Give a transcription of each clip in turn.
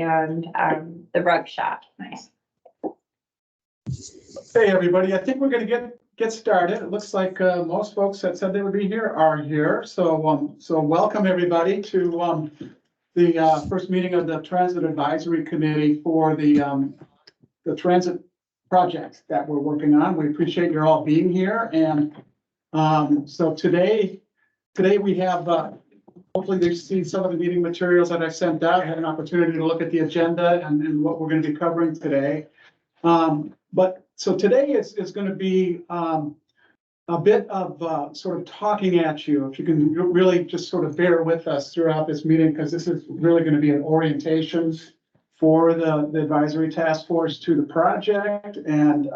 and the rug shop. Nice. Hey, everybody, I think we're gonna get started. It looks like most folks that said they would be here are here. So welcome everybody to the first meeting of the Transit Advisory Committee for the transit project that we're working on. We appreciate you all being here. And so today we have hopefully they've seen some of the meeting materials that I sent out, had an opportunity to look at the agenda and what we're going to be covering today. But so today is going to be a bit of sort of talking at you. If you can really just sort of bear with us throughout this meeting, because this is really going to be an orientation for the advisory task force to the project. And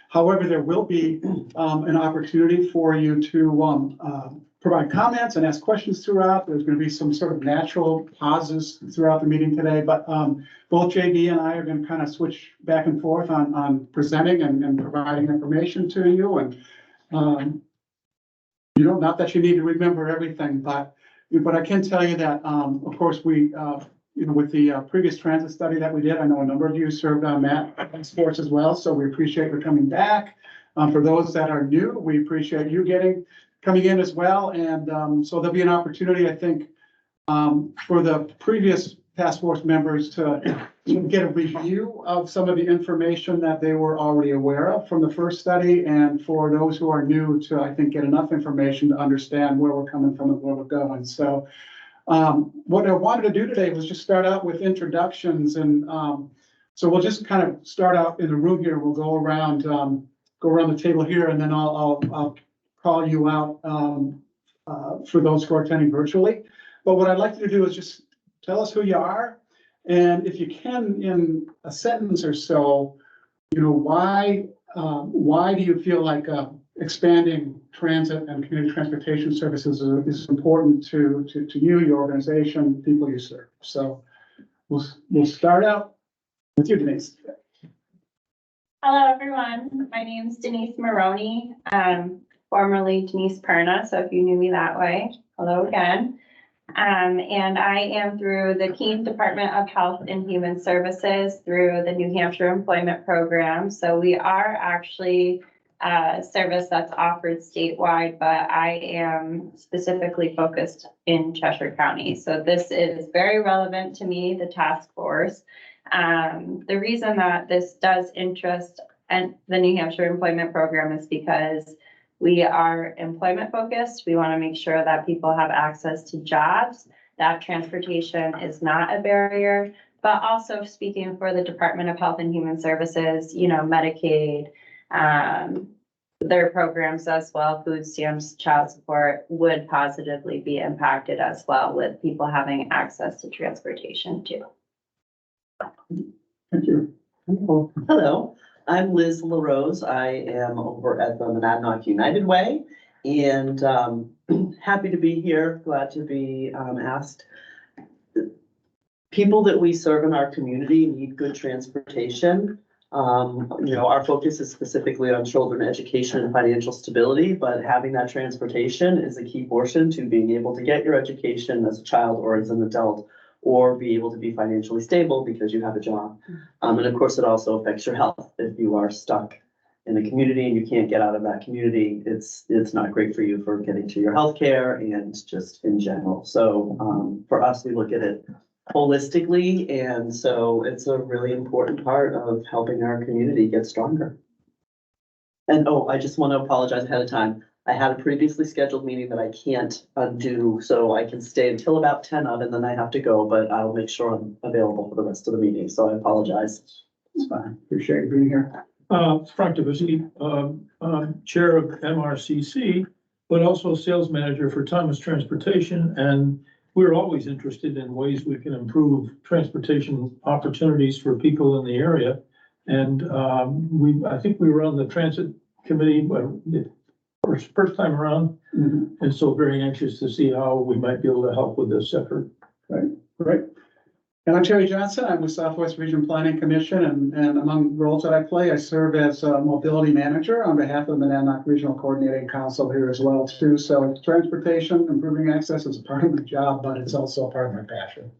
however, there will be an opportunity for you to provide comments and ask questions throughout. There's going to be some sort of natural pauses throughout the meeting today, but both JD and I are going to kind of switch back and forth on presenting and providing information to you. And not that you need to remember everything, but I can tell you that, of course, we, with the previous transit study that we did, I know a number of you served on that sports as well. So we appreciate you coming back. For those that are new, we appreciate you coming in as well. And so there'll be an opportunity, I think, for the previous task force members to get a review of some of the information that they were already aware of from the first study. And for those who are new to, I think, get enough information to understand where we're coming from and where we're going. So what I wanted to do today was just start out with introductions. And so we'll just kind of start out in the room here. We'll go around the table here, and then I'll call you out for those who are attending virtually. But what I'd like you to do is just tell us who you are. And if you can, in a sentence or so, why do you feel like expanding transit and community transportation services is important to you, your organization, people you serve? So we'll start out with you, Denise. Hello, everyone. My name is Denise Maroney, formerly Denise Perna. So if you knew me that way, hello again. And I am through the Keene Department of Health and Human Services through the New Hampshire Employment Program. So we are actually a service that's offered statewide, but I am specifically focused in Cheshire County. So this is very relevant to me, the task force. The reason that this does interest and the New Hampshire Employment Program is because we are employment focused. We want to make sure that people have access to jobs, that transportation is not a barrier, but also speaking for the Department of Health and Human Services, Medicaid, their programs as well, food stamps, child support would positively be impacted as well with people having access to transportation too. Thank you. Hello, I'm Liz LaRose. I am over at the Monadnock United Way and happy to be here. Glad to be asked. People that we serve in our community need good transportation. Our focus is specifically on children education and financial stability, but having that transportation is a key portion to being able to get your education as a child or as an adult, or be able to be financially stable because you have a job. And of course, it also affects your health. If you are stuck in a community and you can't get out of that community, it's not great for you for getting to your health care and just in general. So for us, we look at it holistically. And so it's a really important part of helping our community get stronger. And I just want to apologize ahead of time. I had a previously scheduled meeting that I can't undo, so I can stay until about 10 of, and then I have to go, but I'll make sure I'm available for the rest of the meeting. So I apologize. It's fine. Appreciate you being here. Frank DeVisi, Chair of MRCC, but also Sales Manager for Thomas Transportation. And we're always interested in ways we can improve transportation opportunities for people in the area. And I think we were on the Transit Committee first time around, and so very anxious to see how we might be able to help with this effort. Right. And I'm Terry Johnson. I'm with Southwest Region Planning Commission, and among roles that I play, I serve as a mobility manager on behalf of the Monadnock Regional Coordinating Council here as well too. So transportation, improving access is a part of my job, but it's also a part of my passion.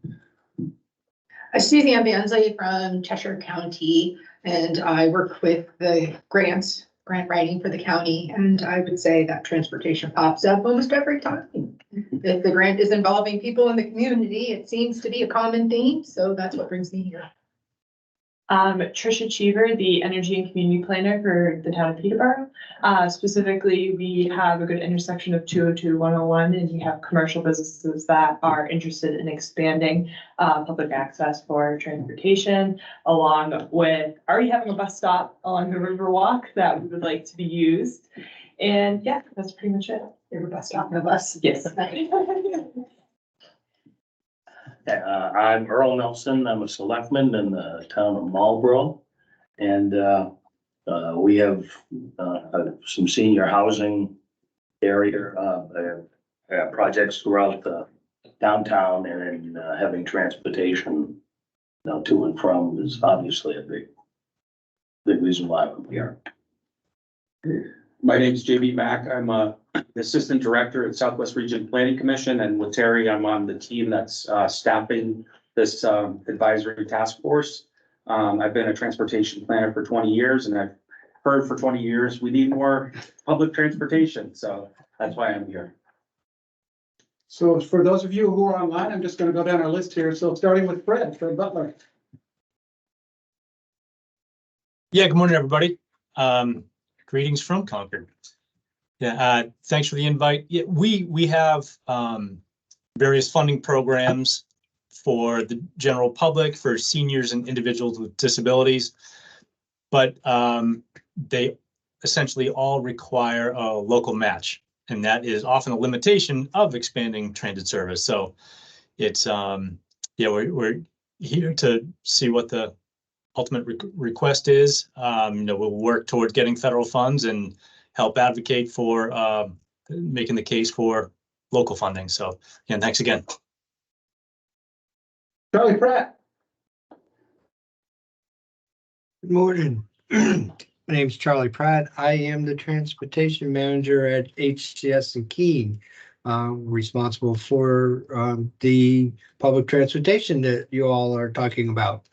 Suzanne Bansley from Cheshire County, and I work with the grant writing for the county, and I would say that transportation pops up almost every time. If the grant is involving people in the community, it seems to be a common theme, so that's what brings me here. Trisha Cheever, the Energy and Community Planner for the town of Peterborough. Specifically, we have a good intersection of 202, 101, and we have commercial businesses that are interested in expanding public access for transportation, along with already having a bus stop along the Riverwalk that we would like to be used. And yeah, that's pretty much it. They were bus stop, no bus. Yes. I'm Earl Nelson. I'm a selectman in the town of Marlborough. And we have some senior housing area projects throughout the downtown, and having transportation, to and from is obviously a big reason why we're here. My name is JB Mack. I'm the Assistant Director at Southwest Region Planning Commission, and with Terry, I'm on the team that's staffing this advisory task force. I've been a transportation planner for 20 years, and I've heard for 20 years we need more public transportation, so that's why I'm here. So for those of you who are online, I'm just going to go down our list here. So starting with Fred Butler. Yeah, good morning, everybody. Greetings from Concord. Yeah, thanks for the invite. Yeah, we have various funding programs for the general public, for seniors and individuals with disabilities, but they essentially all require a local match, and that is often a limitation of expanding transit service. So it's yeah, we're here to see what the ultimate request is. We'll work towards getting federal funds and help advocate for making the case for local funding. So again, thanks again. Charlie Pratt. Good morning. My name is Charlie Pratt. I am the transportation manager at HCS and Keene, responsible for the public transportation that you all are talking about,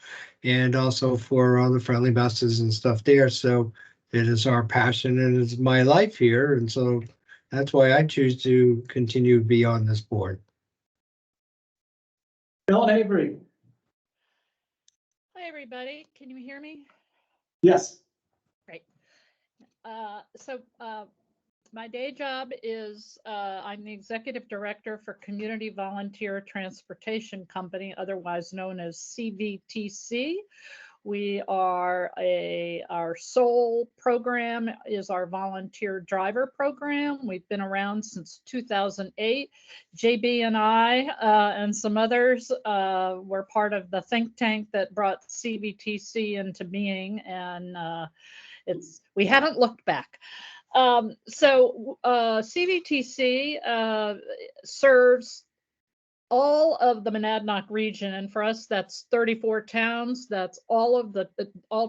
and also for all the friendly buses and stuff there. So it is our passion and it's my life here. And so that's why I choose to continue to be on this board. Ellen Avery. Hi, everybody. Can you hear me? Yes. Great. My day job is I'm the executive director for Community Volunteer Transportation Company, otherwise known as CVTC. We are our sole program is our volunteer driver program. We've been around since 2008. JB and I and some others were part of the think tank that brought CVTC into being, and we haven't looked back. CVTC serves all of the Monadnock region, and for us that's 34 towns. That's all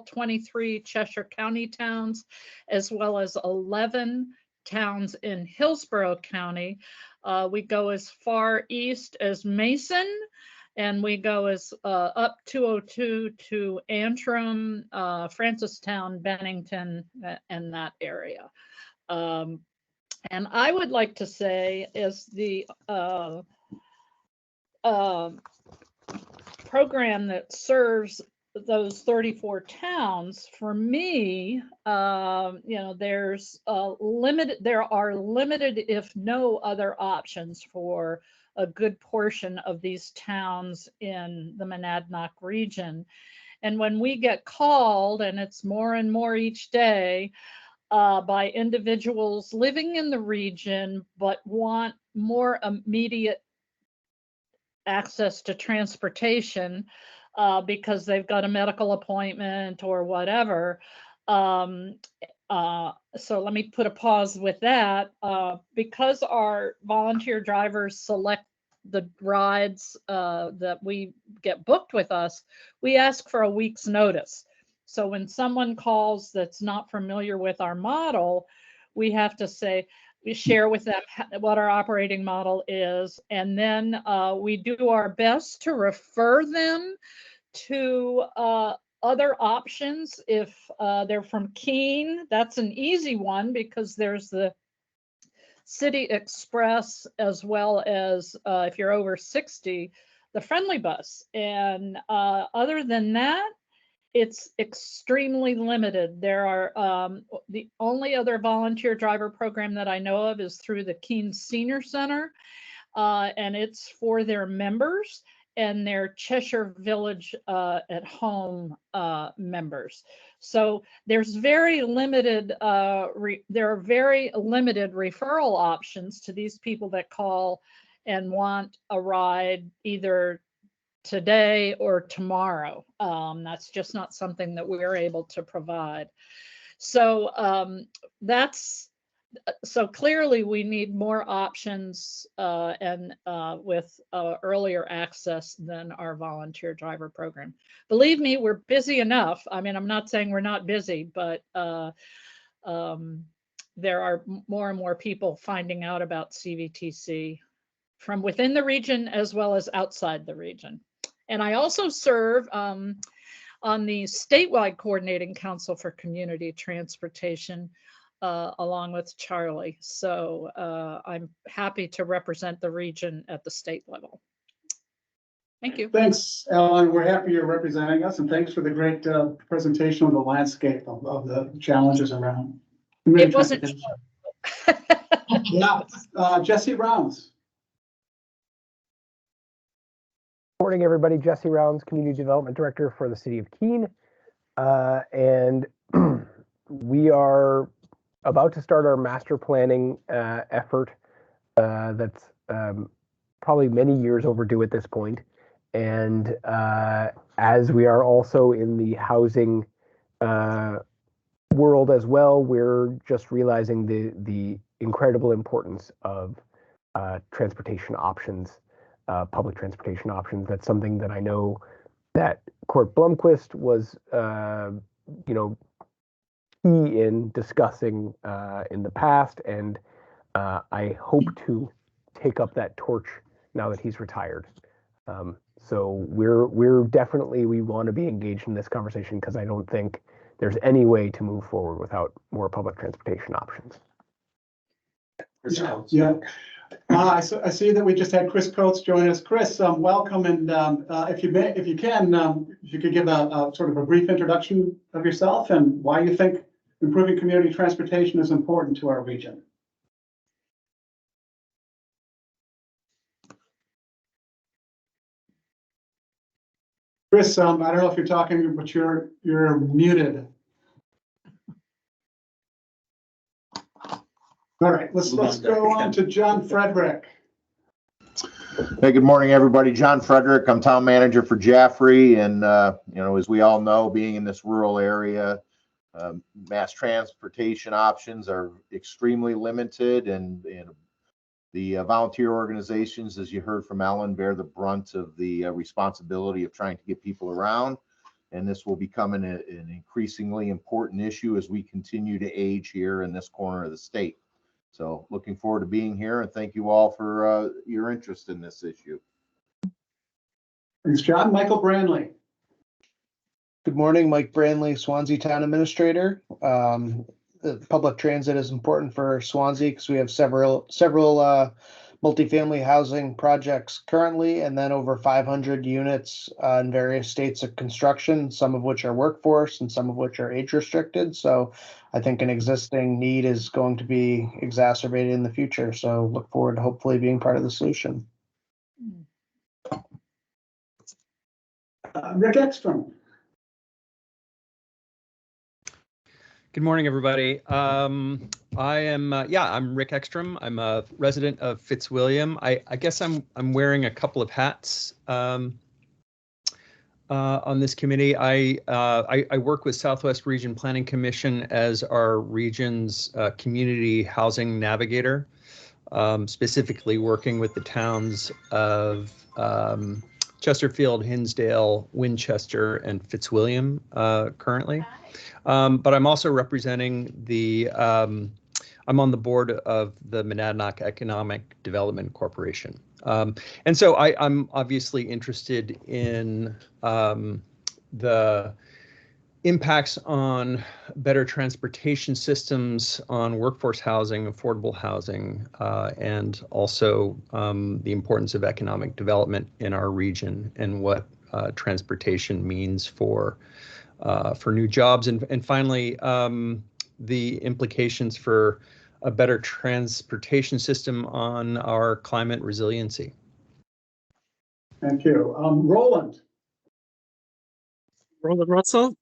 23 Cheshire County towns, as well as 11 towns in Hillsborough County. We go as far east as Mason, and we go as up 202 to Antrim, Francistown, Bennington, and that area. And I would like to say, is the program that serves those 34 towns, for me, there's there are limited, if no other options for a good portion of these towns in the Monadnock region. And when we get called, and it's more and more each day, by individuals living in the region but want more immediate access to transportation because they've got a medical appointment or whatever. So let me put a pause with that. Because our volunteer drivers select the rides that we get booked with us, we ask for a week's notice. So when someone calls that's not familiar with our model, we have to say, we share with them what our operating model is, and then we do our best to refer them to other options, if they're from Keene, that's an easy one because there's the City Express, as well as if you're over 60, the Friendly Bus. And other than that, it's extremely limited. There are the only other volunteer driver program that I know of is through the Keene Senior Center, and it's for their members and their Cheshire Village at Home members. So there's very limited, there are very limited referral options to these people that call and want a ride either today or tomorrow. That's just not something that we're able to provide. So so clearly we need more options and with earlier access than our volunteer driver program. Believe me, we're busy enough. I mean, I'm not saying we're not busy, but there are more and more people finding out about CVTC from within the region as well as outside the region. And I also serve on the statewide coordinating council for community transportation, along with Charlie. So I'm happy to represent the region at the state level. Thank you. Thanks, Ellen. We're happy you're representing us, and thanks for the great presentation on the landscape of the challenges around. It wasn't. Yeah, Jesse Rounds. Morning, everybody. Jesse Rounds, Community Development Director for the City of Keene. And we are about to start our master planning effort that's probably many years overdue at this point. And as we are also in the housing world as well, we're just realizing the incredible importance of transportation options. Public transportation options. That's something that I know that Court Blomquist was, key in discussing in the past, and I hope to take up that torch now that he's retired. So we're definitely, we want to be engaged in this conversation because I don't think there's any way to move forward without more public transportation options. Yeah. I see that we just had Chris Coates join us. Chris, welcome, and if you could give a sort of a brief introduction of yourself and why you think improving community transportation is important to our region. Chris, I don't know if you're talking, but you're muted. All right, let's go on to John Frederick. Hey, good morning, everybody. John Frederick. I'm town manager for Jaffrey, and as we all know, being in this rural area, mass transportation options are extremely limited, and the volunteer organizations, as you heard from Ellen, bear the brunt of the responsibility of trying to get people around. And this will become an increasingly important issue as we continue to age here in this corner of the state. So looking forward to being here, and thank you all for your interest in this issue. Thanks, John. Michael Branley. Good morning, Mike Branley, Swansea Town Administrator. Public transit is important for Swansea because we have several multifamily housing projects currently, and then over 500 units in various states of construction, some of which are workforce and some of which are age restricted. So I think an existing need is going to be exacerbated in the future. So look forward to hopefully being part of the solution. Rick Ekstrom. Good morning, everybody. I'm Rick Ekstrom. I'm a resident of Fitzwilliam. I guess I'm wearing a couple of hats on this committee. I work with Southwest Region Planning Commission as our region's community housing navigator, specifically working with the towns of Chesterfield, Hinsdale, Winchester, and Fitzwilliam currently. But I'm also representing I'm on the board of the Monadnock Economic Development Corporation. And so I'm obviously interested in the impacts on better transportation systems, on workforce housing, affordable housing, and also the importance of economic development in our region and what transportation means for new jobs. And finally, the implications for a better transportation system on our climate resiliency. Thank you. Roland. Roland Russell.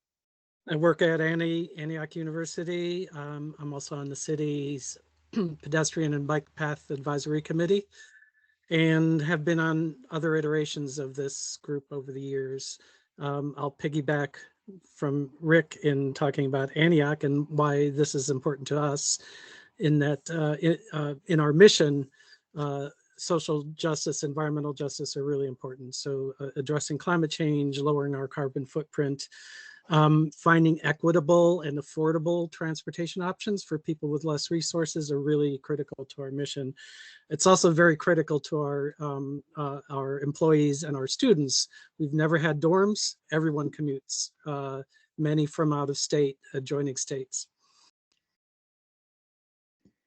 I work at Antioch University. I'm also on the city's pedestrian and bike path advisory committee and have been on other iterations of this group over the years. I'll piggyback from Rick in talking about Antioch and why this is important to us in that in our mission, social justice, environmental justice are really important. So addressing climate change, lowering our carbon footprint, finding equitable and affordable transportation options for people with less resources are really critical to our mission. It's also very critical to our employees and our students. We've never had dorms. Everyone commutes, many from out of state, adjoining states.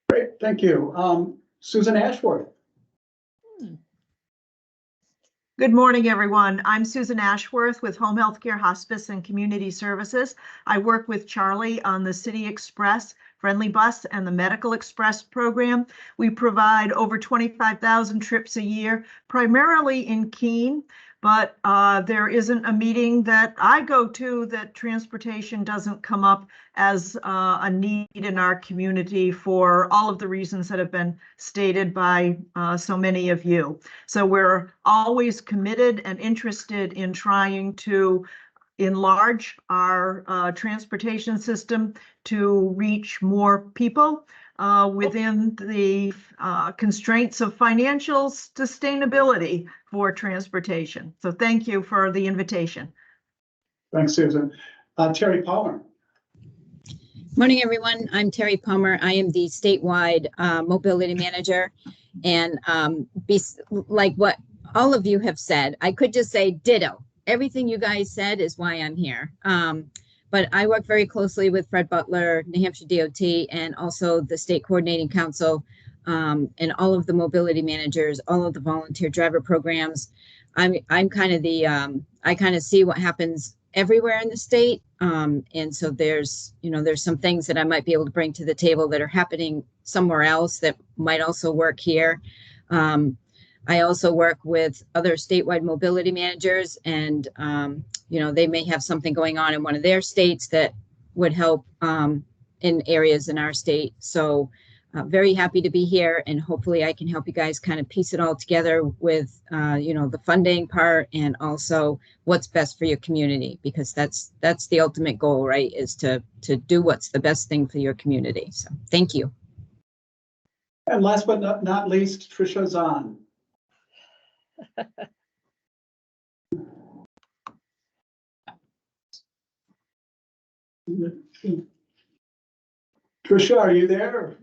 Great, thank you. Susan Ashworth. Good morning, everyone. I'm Susan Ashworth with Home Healthcare, Hospice, and Community Services. I work with Charlie on the City Express, Friendly Bus, and the Medical Express program. We provide over 25,000 trips a year, primarily in Keene, but there isn't a meeting that I go to that transportation doesn't come up as a need in our community for all of the reasons that have been stated by so many of you. So we're always committed and interested in trying to enlarge our transportation system to reach more people within the constraints of financial sustainability for transportation. So thank you for the invitation. Thanks, Susan. Terry Palmer. Morning, everyone. I'm Terry Palmer. I am the statewide mobility manager. And like what all of you have said, I could just say ditto. Everything you guys said is why I'm here. But I work very closely with Fred Butler, New Hampshire DOT, and also the State Coordinating Council, and all of the mobility managers, all of the volunteer driver programs. I'm kind of the, I kind of see what happens everywhere in the state. And so there's some things that I might be able to bring to the table that are happening somewhere else that might also work here. I also work with other statewide mobility managers, and they may have something going on in one of their states that would help in areas in our state. So very happy to be here, and hopefully I can help you guys kind of piece it all together with the funding part and also what's best for your community, because that's the ultimate goal, right? Is to do what's the best thing for your community. So thank you. And last but not least, Tricia Zahn. Tricia, are you there?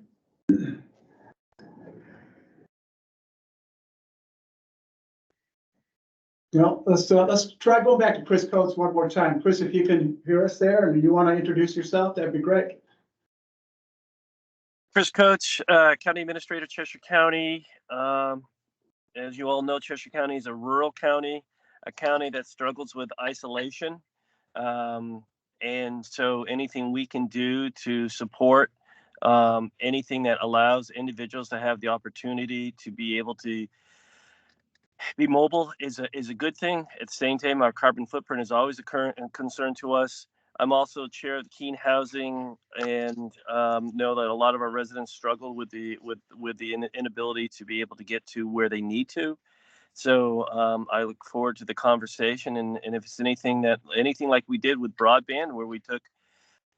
Well, let's try going back to Chris Coates one more time. Chris, if you can hear us there and you want to introduce yourself, that'd be great. Chris Coates, County Administrator, Cheshire County. As you all know, Cheshire County is a rural county, a county that struggles with isolation. And so anything we can do to support anything that allows individuals to have the opportunity to be able to be mobile is a good thing. At the same time, our carbon footprint is always a current concern to us. I'm also chair of the Keene Housing, and know that a lot of our residents struggle with the inability to be able to get to where they need to. So I look forward to the conversation, and if it's anything like we did with broadband, where we took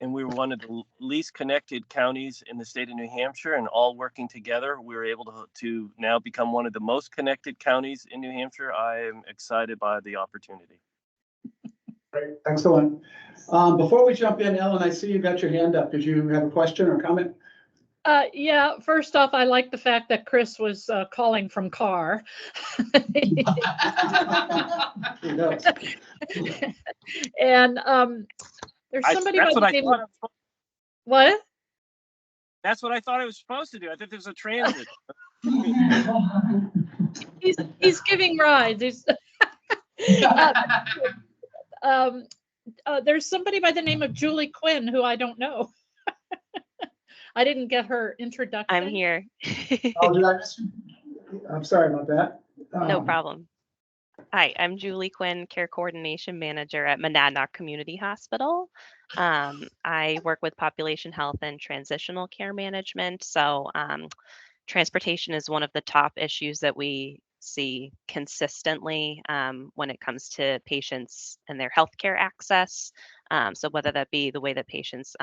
and we were one of the least connected counties in the state of New Hampshire, and all working together, we were able to now become one of the most connected counties in New Hampshire. I am excited by the opportunity. Great, excellent. Before we jump in, Ellen, I see you got your hand up. Did you have a question or comment? Yeah, first off, I like the fact that Chris was calling from car. And there's somebody by That's the what I name thought. of what? That's what I thought I was supposed to do. I thought there was a transit. He's giving rides. There's somebody by the name of Julie Quinn who I don't know. I didn't get her introduction. I'm here. Oh, did I miss you? I'm sorry about that. No problem. Hi, I'm Julie Quinn, Care Coordination Manager at Monadnock Community Hospital. I work with population health and transitional care management. So transportation is one of the top issues that we see consistently when it comes to patients and their healthcare access. So whether that be the way that patients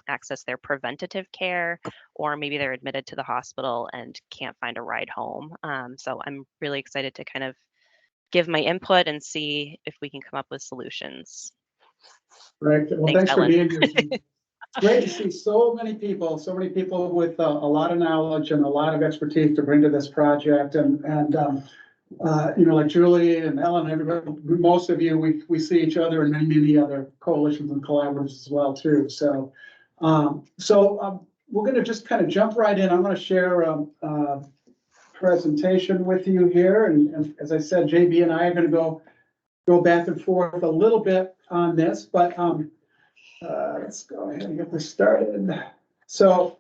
access their preventative care, or maybe they're admitted to the hospital and can't find a ride home. So I'm really excited to kind of give my input and see if we can come up with solutions. Right. Well, thanks for Ellen. being here. It's great to see so many people with a lot of knowledge and a lot of expertise to bring to this project. And you know, like Julie and Ellen and everybody, most of you, we see each other and many other coalitions and collaboratives as well too. So, we're going to just kind of jump right in. I'm going to share a presentation with you here. And as I said, JB and I are going to go back and forth a little bit on this, but let's go ahead and get this started. So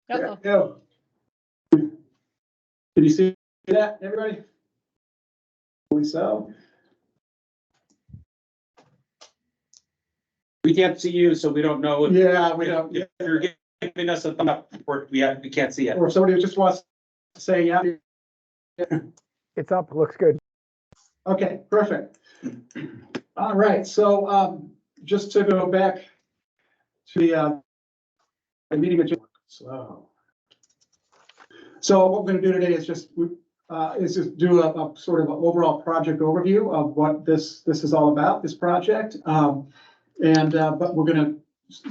there we go. Can you see that, everybody? So We can't see you, so we don't know. Yeah, we don't. If you're giving us a thumb up, we can't see it. Or somebody who just wants to say, yeah. It's up, looks good. Okay, perfect. All right, so just to go back to the meeting agenda. So what we're going to do today is just do a sort of an overall project overview of what this is all about, this project. But we're going to,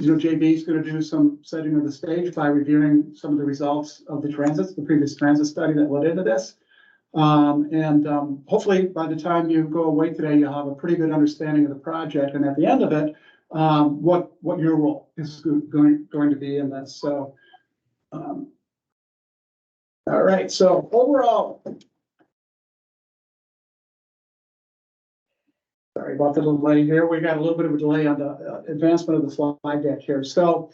JB is going to do some setting of the stage by reviewing some of the results of the previous transit study that led into this. Hopefully by the time you go away today, you'll have a pretty good understanding of the project. And at the end of it, what your role is going to be in this. So, all right. So overall, sorry about the delay here. We got a little bit of a delay on the advancement of the slide deck here. So,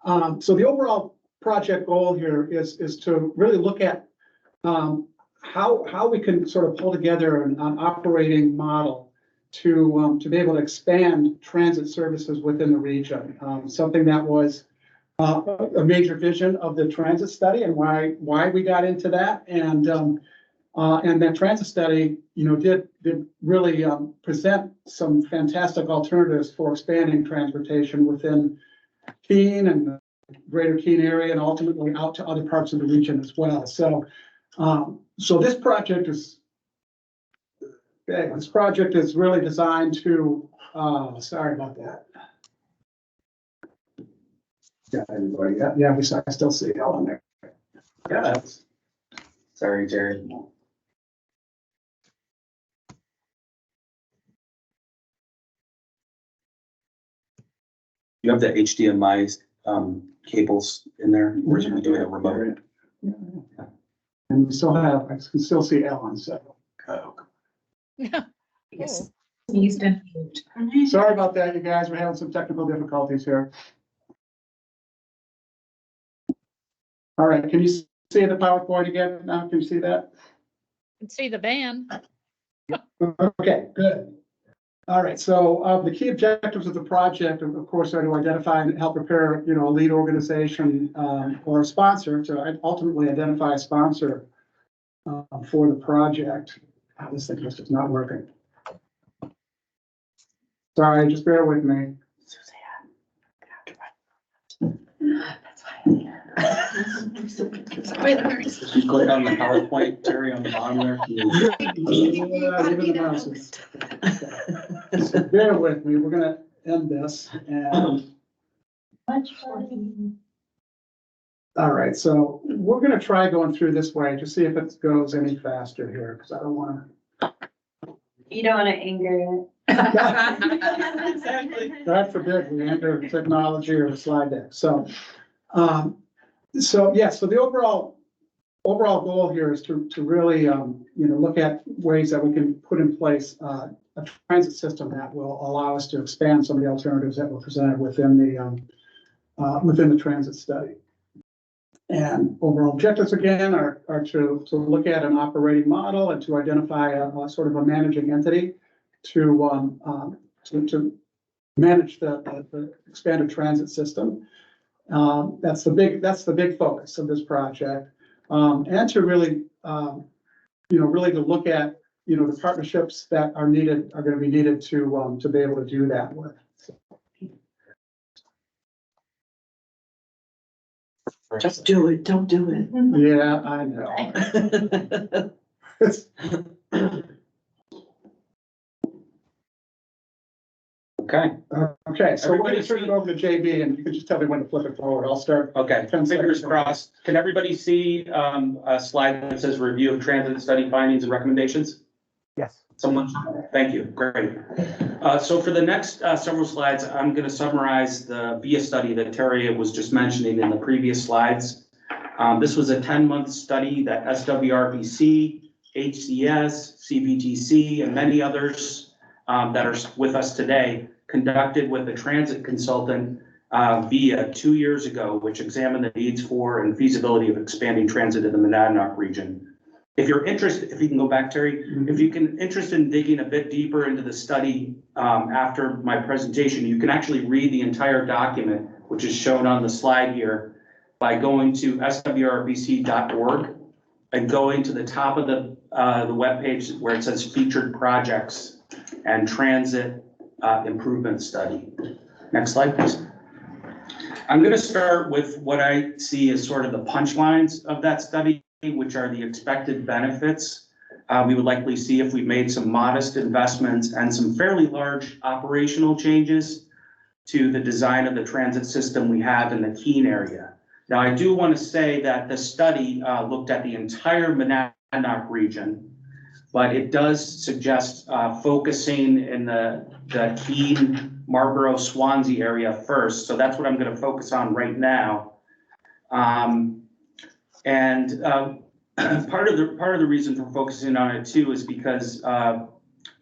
the overall project goal here is to really look at how we can sort of pull together an operating model to be able to expand transit services within the region. Something that was a major vision of the transit study and why we got into that. And that transit study, did really present some fantastic alternatives for expanding transportation within Keene and the greater Keene area, and ultimately out to other parts of the region as well. So, this project is really designed to. Sorry about that. Yeah, everybody. Yeah, I still see it all in there. Yeah. Sorry, Jerry. You have the HDMI cables in there, or should we do it remote? Yeah. And we still have, I can still see Ellen, so. Yes. Sneezed and moved. Sorry about that, you guys. We're having some technical difficulties here. All right, can you see the PowerPoint again now? Can you see that? You can see the van. Okay, good. All right, so the key objectives of the project, of course, are to identify and help prepare, a lead organization or a sponsor to ultimately identify a sponsor for the project. Oh, this thing is just not working. Sorry, just bear with me. That's fine. You click on the PowerPoint, Terry, on the bottom there. Bear with me. We're gonna end this and. All right, so we're gonna try going through this way to see if it goes any faster here, because I don't wanna. You don't want to anger Exactly. God forbid we enter technology or a slide deck. So the overall goal here is to really, look at ways that we can put in place a transit system that will allow us to expand some of the alternatives that were presented within the transit study. And overall objectives again are to look at an operating model and to identify a sort of a managing entity to manage the expanded transit system. That's the big focus of this project. And to really, really to look at, the partnerships that are going to be needed to be able to do that with. Just do it, don't do it. Yeah, I know. Okay. Okay, so we're going to turn it over to JB and you can just tell me when to flip it forward. I'll start. Okay, fingers crossed. Can everybody see a slide that says review of transit study findings and recommendations? Yes. Someone, thank you, great. So for the next several slides, I'm going to summarize the VIA study that Terry was just mentioning in the previous slides. This was a 10-month study that SWRPC, HCS, CPTC, and many others that are with us today conducted with a transit consultant VIA 2 years ago, which examined the needs for and feasibility of expanding transit in the Monadnock region. If you're interested, if you can go back, Terry, if you can interested in digging a bit deeper into the study after my presentation, you can actually read the entire document, which is shown on the slide here, by going to swrpc.org and going to the top of the webpage where it says featured projects and transit improvement study. Next slide, please. I'm going to start with what I see as sort of the punchlines of that study, which are the expected benefits. We would likely see if we made some modest investments and some fairly large operational changes to the design of the transit system we have in the Keene area. Now, I do want to say that the study looked at the entire Monadnock region, but it does suggest focusing in the Keene, Marlborough, Swansea area first. So that's what I'm going to focus on right now. Part of the reason for focusing on it too is because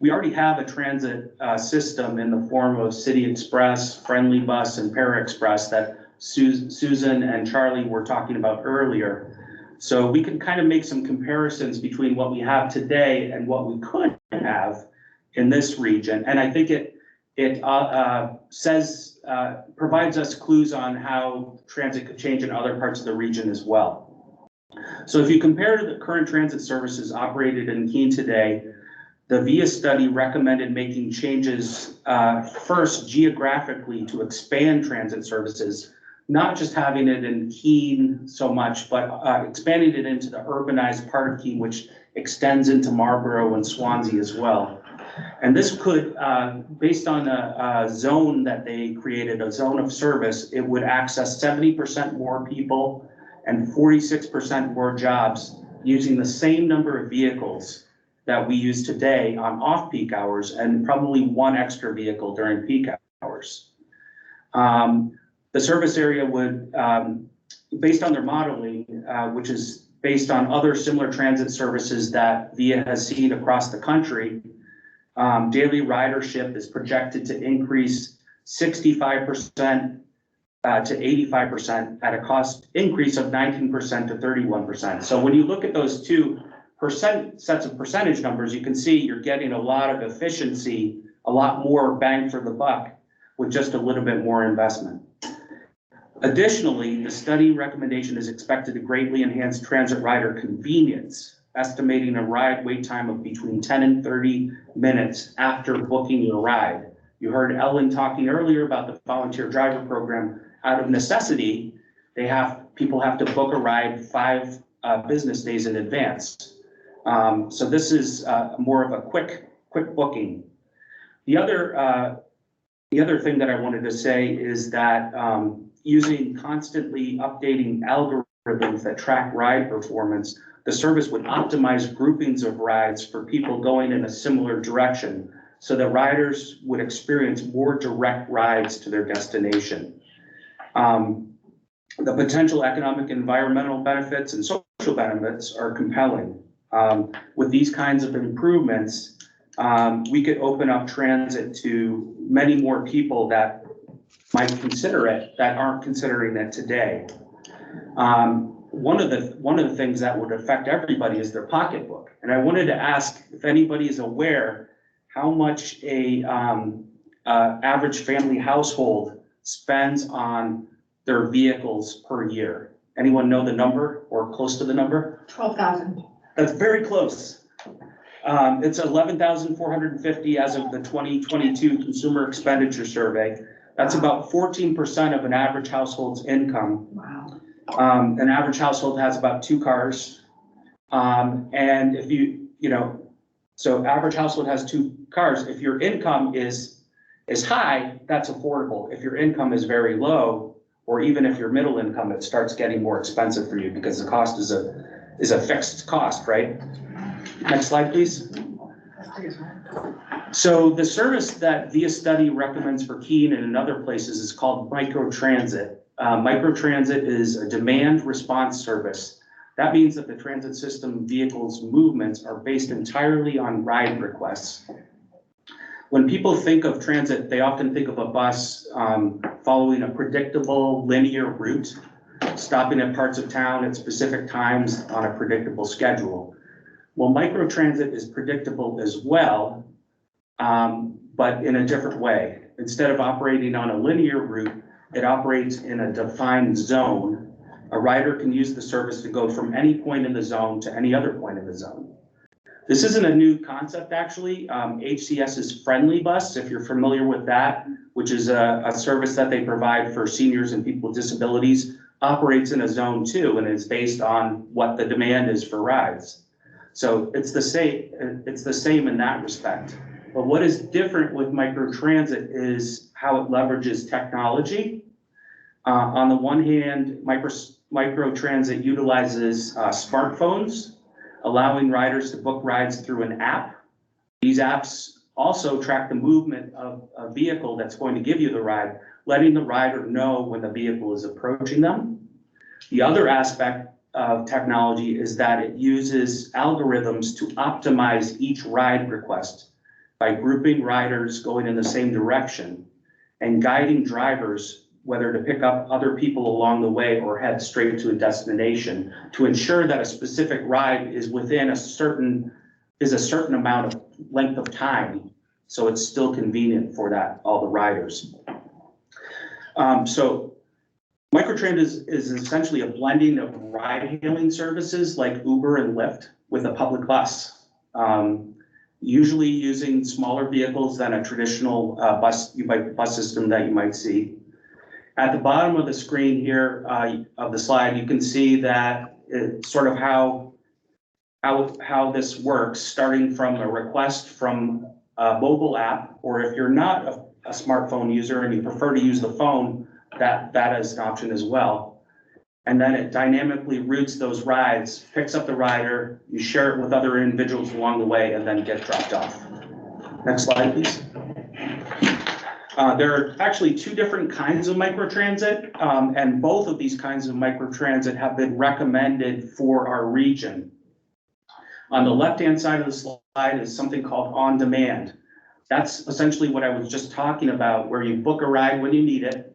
we already have a transit system in the form of City Express, Friendly Bus, and Para Express that Susan and Charlie were talking about earlier. So we can kind of make some comparisons between what we have today and what we could have in this region. And I think it provides us clues on how transit could change in other parts of the region as well. So if you compare the current transit services operated in Keene today, the VIA study recommended making changes first geographically to expand transit services, not just having it in Keene so much, but expanding it into the urbanized part of Keene, which extends into Marlborough and Swansea as well. And this could, based on a zone that they created, a zone of service, it would access 70% more people and 46% more jobs using the same number of vehicles that we use today on off-peak hours and probably one extra vehicle during peak hours. The service area would, based on their modeling, which is based on other similar transit services that VIA has seen across the country, daily ridership is projected to increase 65% to 85% at a cost increase of 19% to 31%. So when you look at those two sets of percentage numbers, you can see you're getting a lot of efficiency, a lot more bang for the buck with just a little bit more investment. Additionally, the study recommendation is expected to greatly enhance transit rider convenience, estimating a ride wait time of between 10 and 30 minutes after booking your ride. You heard Ellen talking earlier about the volunteer driver program. Out of necessity, people have to book a ride 5 business days in advance. So this is more of a quick booking. The other The other thing that I wanted to say is that using constantly updating algorithms that track ride performance, the service would optimize groupings of rides for people going in a similar direction, so that riders would experience more direct rides to their destination. The potential economic, environmental benefits and social benefits are compelling. With these kinds of improvements, we could open up transit to many more people that might consider it, that aren't considering it today. One of the things that would affect everybody is their pocketbook. And I wanted to ask if anybody is aware how much a average family household spends on their vehicles per year. Anyone know the number or close to the number? 12,000. That's very close. It's 11,450 as of the 2022 Consumer Expenditure Survey. That's about 14% of an average household's income. Wow. An average household has about 2 cars. And if so average household has 2 cars. If your income is high, that's affordable. If your income is very low, or even if you're middle income, it starts getting more expensive for you because the cost is a fixed cost, right? Next slide, please. So the service that Via Study recommends for Keene and in other places is called microtransit. Microtransit is a demand response service. That means that the transit system vehicles' movements are based entirely on ride requests. When people think of transit, they often think of a bus following a predictable linear route, stopping at parts of town at specific times on a predictable schedule. Well, microtransit is predictable as well, but in a different way. Instead of operating on a linear route, it operates in a defined zone. A rider can use the service to go from any point in the zone to any other point in the zone. This isn't a new concept, actually. HCS's Friendly Bus, if you're familiar with that, which is a service that they provide for seniors and people with disabilities, operates in a zone too, and is based on what the demand is for rides. So it's the same in that respect. But what is different with microtransit is how it leverages technology. On the one hand, microtransit utilizes smartphones, allowing riders to book rides through an app. These apps also track the movement of a vehicle that's going to give you the ride, letting the rider know when the vehicle is approaching them. The other aspect of technology is that it uses algorithms to optimize each ride request by grouping riders going in the same direction and guiding drivers whether to pick up other people along the way or head straight to a destination to ensure that a specific ride is within a certain amount of length of time. So it's still convenient for all the riders. So microtransit is essentially a blending of ride-hailing services like Uber and Lyft with a public bus, usually using smaller vehicles than a traditional bus system that you might see. At the bottom of the screen here of the slide, you can see that it's sort of how this works, starting from a request from a mobile app, or if you're not a smartphone user and you prefer to use the phone, that is an option as well. And then it dynamically routes those rides, picks up the rider, you share it with other individuals along the way, and then get dropped off. Next slide, please. There are actually 2 different kinds of microtransit, and both of these kinds of microtransit have been recommended for our region. On the left-hand side of the slide is something called on demand. That's essentially what I was just talking about, where you book a ride when you need it.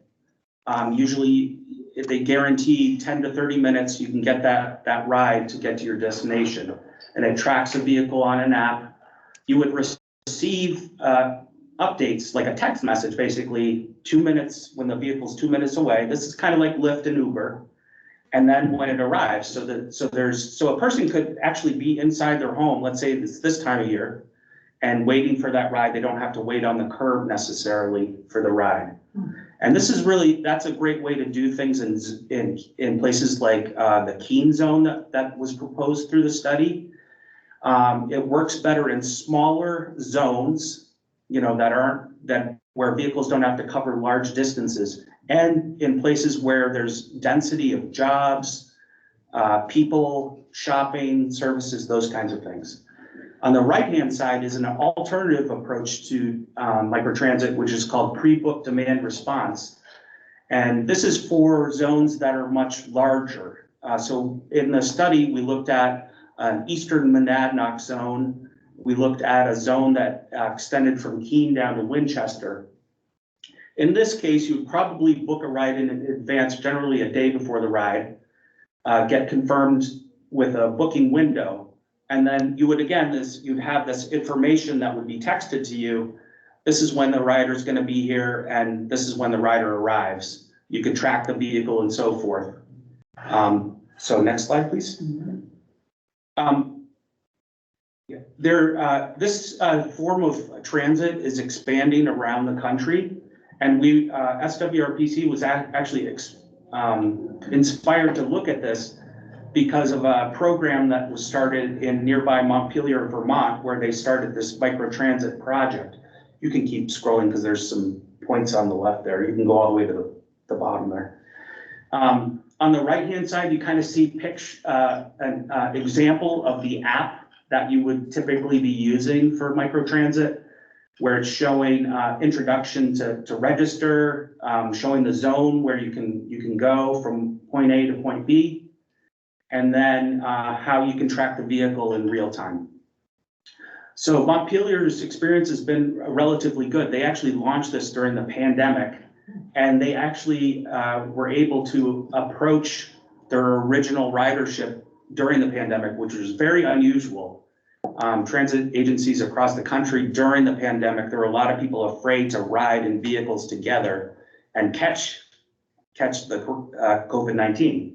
Usually they guarantee 10 to 30 minutes, you can get that ride to get to your destination. And it tracks a vehicle on an app. You would receive updates, like a text message, basically 2 minutes when the vehicle's 2 minutes away. This is kind of like Lyft and Uber. And then when it arrives, so a person could actually be inside their home, let's say it's this time of year, and waiting for that ride. They don't have to wait on the curb necessarily for the ride. And this is that's a great way to do things in places like the Keene zone that was proposed through the study. It works better in smaller zones where vehicles don't have to cover large distances, and in places where there's density of jobs, people, shopping, services, those kinds of things. On the right-hand side is an alternative approach to microtransit, which is called pre-book demand response. And this is for zones that are much larger. So in the study, we looked at an eastern Monadnock zone. We looked at a zone that extended from Keene down to Winchester. In this case, you would probably book a ride in advance, generally a day before the ride, get confirmed with a booking window. And then you would, you'd have this information that would be texted to you. This is when the rider is going to be here, and this is when the rider arrives. You could track the vehicle and so forth. So next slide, please. This form of transit is expanding around the country, and we, SWRPC was actually inspired to look at this because of a program that was started in nearby Montpelier, Vermont, where they started this microtransit project. You can keep scrolling because there's some points on the left there. You can go all the way to the bottom there. On the right-hand side, you kind of see an example of the app that you would typically be using for microtransit, where it's showing introduction to register, showing the zone where you can go from point A to point B, and then how you can track the vehicle in real time. So Montpelier's experience has been relatively good. They actually launched this during the pandemic, and they actually were able to approach their original ridership during the pandemic, which was very unusual. Transit agencies across the country during the pandemic, there were a lot of people afraid to ride in vehicles together and catch the COVID-19.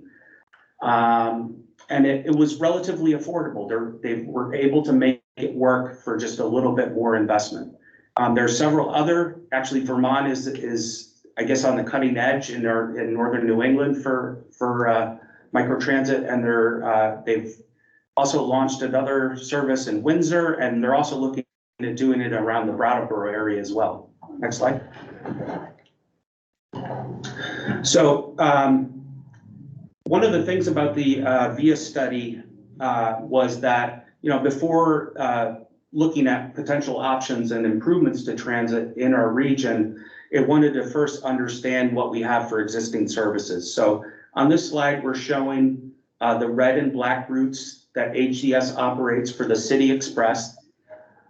And it was relatively affordable. They were able to make it work for just a little bit more investment. There are several other, actually Vermont is I guess on the cutting edge in northern New England for microtransit, and they've also launched another service in Windsor, and they're also looking at doing it around the Brattleboro area as well. Next slide. So one of the things about the VIA study was that, before looking at potential options and improvements to transit in our region, it wanted to first understand what we have for existing services. So on this slide, we're showing the red and black routes that HCS operates for the City Express.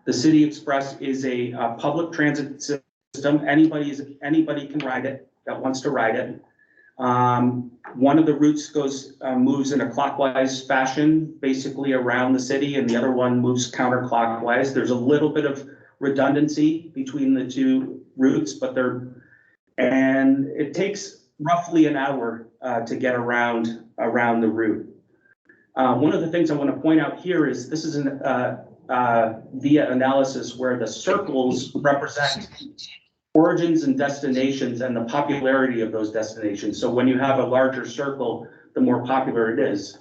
The City Express is a public transit system. Anybody can ride it that wants to ride it. One of the routes moves in a clockwise fashion, basically around the city, and the other one moves counterclockwise. There's a little bit of redundancy between the two routes, and it takes roughly an hour to get around the route. One of the things I want to point out here is this is via analysis where the circles represent origins and destinations and the popularity of those destinations. So when you have a larger circle, the more popular it is.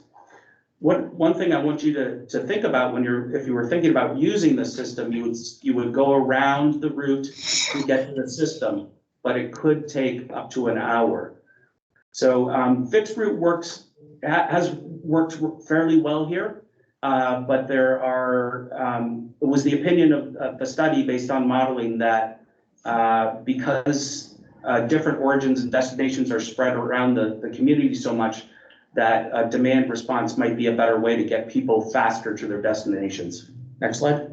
One thing I want you to think about if you were thinking about using the system, you would go around the route to get to the system, but it could take up to an hour. So fixed route has worked fairly well here, but there are, it was the opinion of the study based on modeling that because different origins and destinations are spread around the community so much, that demand response might be a better way to get people faster to their destinations. Next slide.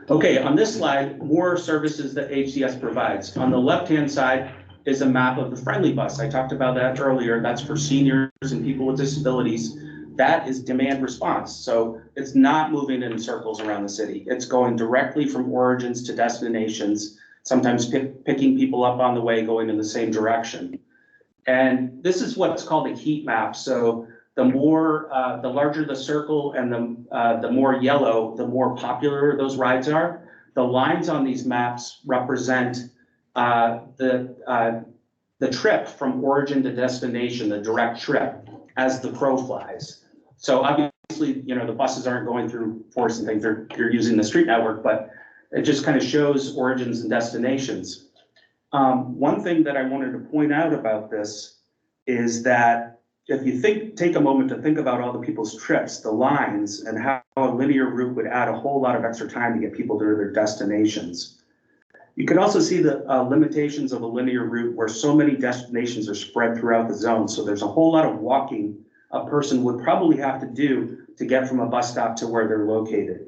Okay, on this slide, more services that HCS provides. On the left-hand side is a map of the Friendly Bus. I talked about that earlier. That's for seniors and people with disabilities. That is demand response. So it's not moving in circles around the city. It's going directly from origins to destinations, sometimes picking people up on the way, going in the same direction. And this is what's called a heat map. So the larger the circle and the more yellow, the more popular those rides are. The lines on these maps represent the trip from origin to destination, the direct trip, as the crow flies. So obviously, the buses aren't going through forests and things. They're using the street network, but it just kind of shows origins and destinations. One thing that I wanted to point out about this is that if you take a moment to think about all the people's trips, the lines, and how a linear route would add a whole lot of extra time to get people to their destinations. You can also see the limitations of a linear route where so many destinations are spread throughout the zone. So there's a whole lot of walking a person would probably have to do to get from a bus stop to where they're located.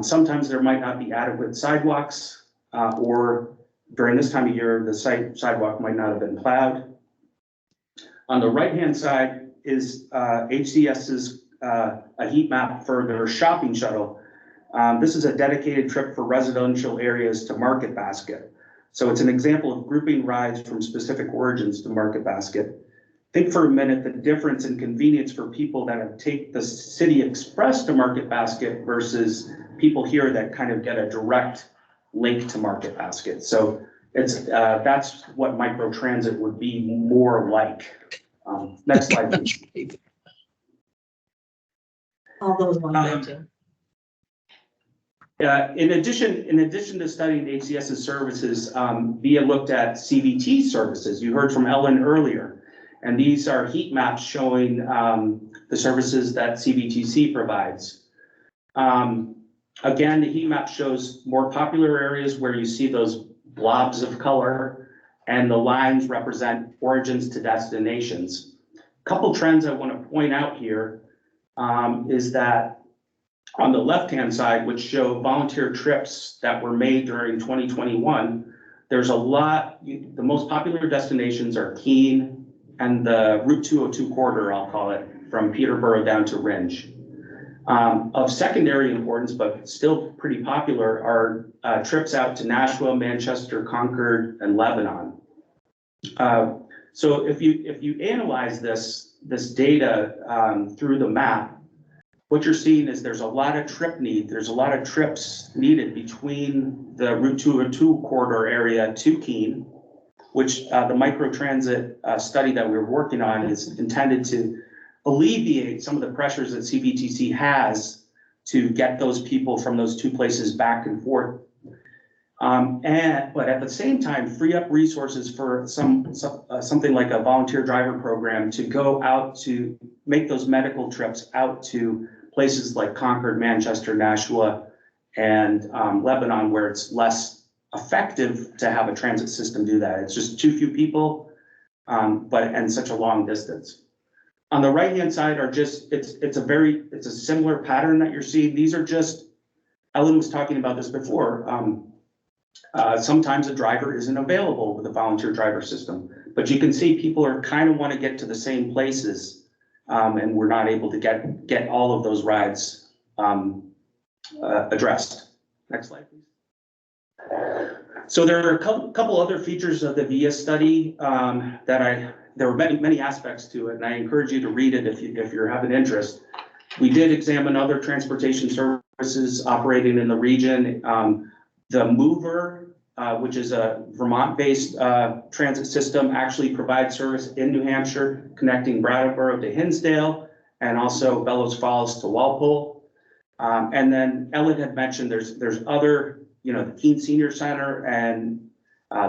Sometimes there might not be adequate sidewalks, or during this time of year, the sidewalk might not have been plowed. On the right-hand side is HCS's a heat map for their shopping shuttle. This is a dedicated trip for residential areas to Market Basket. So it's an example of grouping rides from specific origins to Market Basket. Think for a minute the difference in convenience for people that take the City Express to Market Basket versus people here that kind of get a direct link to Market Basket. So it's that's what microtransit would be more like. Next slide, please. All those ones there too. In addition to studying HCS's services, VIA looked at CVT services. You heard from Ellen earlier, and these are heat maps showing the services that CVTC provides. Again, the heat map shows more popular areas where you see those blobs of color, and the lines represent origins to destinations. A couple trends I want to point out here is that on the left-hand side, which show volunteer trips that were made during 2021, there's a lot, the most popular destinations are Keene and the Route 202 corridor, I'll call it, from Peterborough down to Ringe. Of secondary importance, but still pretty popular, are trips out to Nashua, Manchester, Concord, and Lebanon. So if you analyze this data through the map, what you're seeing is there's a lot of trip need. There's a lot of trips needed between the Route 202 corridor area to Keene, which the microtransit study that we're working on is intended to alleviate some of the pressures that CVTC has to get those people from those two places back and forth. But at the same time, free up resources for something like a volunteer driver program to go out to make those medical trips out to places like Concord, Manchester, Nashua, and Lebanon, where it's less effective to have a transit system do that. It's just too few people, and such a long distance. On the right-hand side are just, it's a similar pattern that you're seeing. These are just, Ellen was talking about this before. Sometimes a driver isn't available with a volunteer driver system, but you can see people are kind of want to get to the same places, and we're not able to get all of those rides addressed. Next slide, please. So there are a couple other features of the VIA study there were many aspects to it, and I encourage you to read it if you have an interest. We did examine other transportation services operating in the region. The Mover, which is a Vermont-based transit system, actually provides service in New Hampshire, connecting Brattleboro to Hinsdale, and also Bellows Falls to Walpole. And then Ellen had mentioned there's other, the Keene Senior Center, and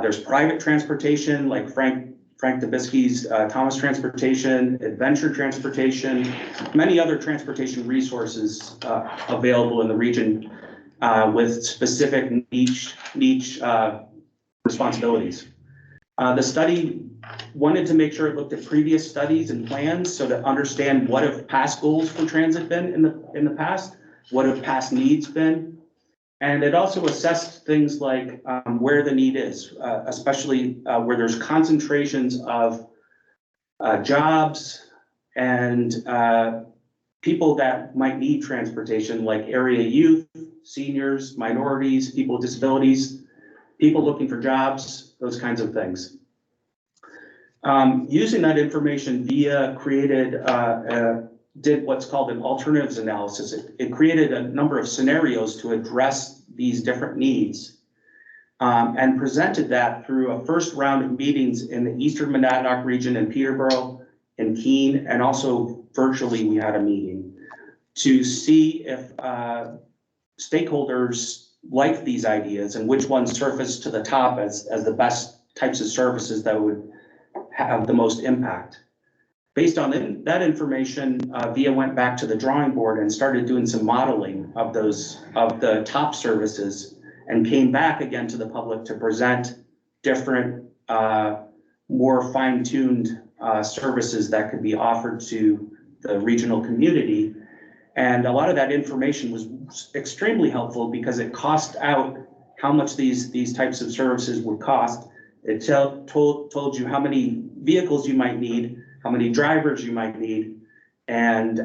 there's private transportation like Frank Dubisky's Thomas Transportation, Adventure Transportation, many other transportation resources available in the region with specific niche responsibilities. The study wanted to make sure it looked at previous studies and plans, so to understand what have past goals for transit been in the past, what have past needs been, and it also assessed things like where the need is, especially where there's concentrations of jobs and people that might need transportation, like area youth, seniors, minorities, people with disabilities, people looking for jobs, those kinds of things. Using that information, VIA did what's called an alternatives analysis. It created a number of scenarios to address these different needs and presented that through a first round of meetings in the Eastern Monadnock region in Peterborough and Keene, and also virtually we had a meeting to see if stakeholders liked these ideas and which ones surfaced to the top as the best types of services that would have the most impact. Based on that information, VIA went back to the drawing board and started doing some modeling of the top services, and came back again to the public to present different, more fine-tuned services that could be offered to the regional community. And a lot of that information was extremely helpful because it cost out how much these types of services would cost. It told you how many vehicles you might need, how many drivers you might need, and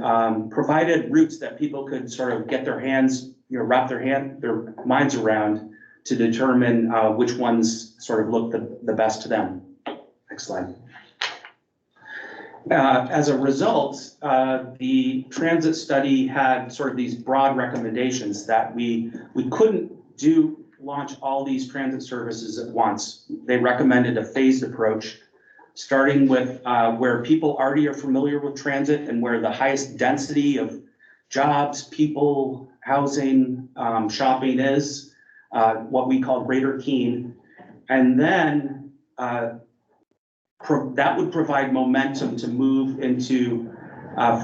provided routes that people could sort of get their hands, wrap their minds around to determine which ones sort of look the best to them. Next slide. As a result, the transit study had sort of these broad recommendations that we couldn't launch all these transit services at once. They recommended a phased approach, starting with where people already are familiar with transit and where the highest density of jobs, people, housing, shopping is, what we call Greater Keene. And then that would provide momentum to move into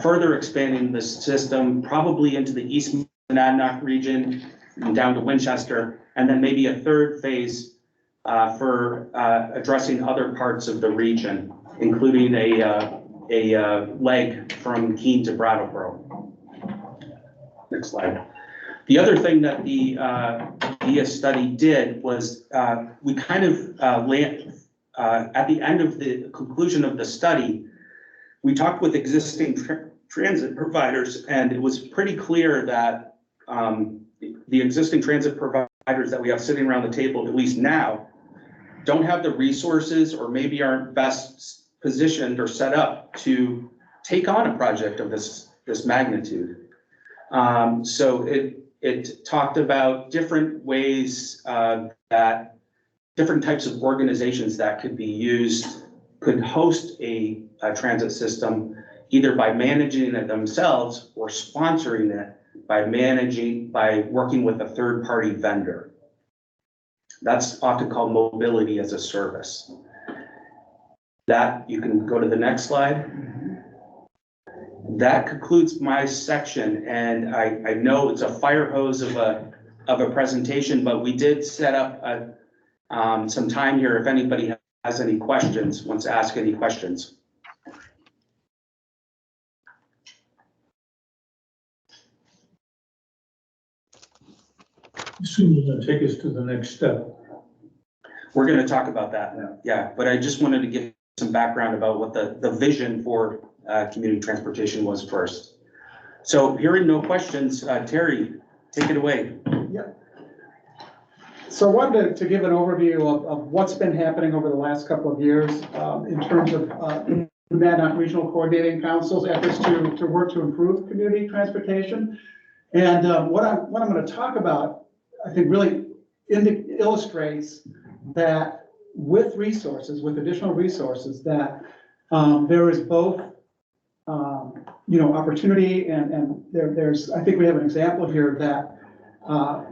further expanding the system, probably into the East Monadnock region and down to Winchester, and then maybe a third phase for addressing other parts of the region, including a leg from Keene to Brattleboro. Next slide. The other thing that the VIA study did was we kind of at the end of the conclusion of the study, we talked with existing transit providers, and it was pretty clear that the existing transit providers that we have sitting around the table, at least now, don't have the resources or maybe aren't best positioned or set up to take on a project of this magnitude. So it talked about different ways that different types of organizations that could host a transit system, either by managing it themselves or sponsoring it by working with a third-party vendor. That's often called mobility as a service. That, you can go to the next slide. That concludes my section, and I know it's a fire hose of a presentation, but we did set up some time here if anybody has any questions, wants to ask any questions. Assume you're gonna take us to the next step. We're going to talk about that now. Yeah, but I just wanted to give some background about what the vision for community transportation was first. So hearing no questions, Terry, take it away. Yeah. So I wanted to give an overview of what's been happening over the last couple of years in terms of the Monadnock Regional Coordinating Council's efforts to work to improve community transportation. And what I'm going to talk about, I think, really illustrates that with additional resources, that there is both, opportunity and there's, I think we have an example here that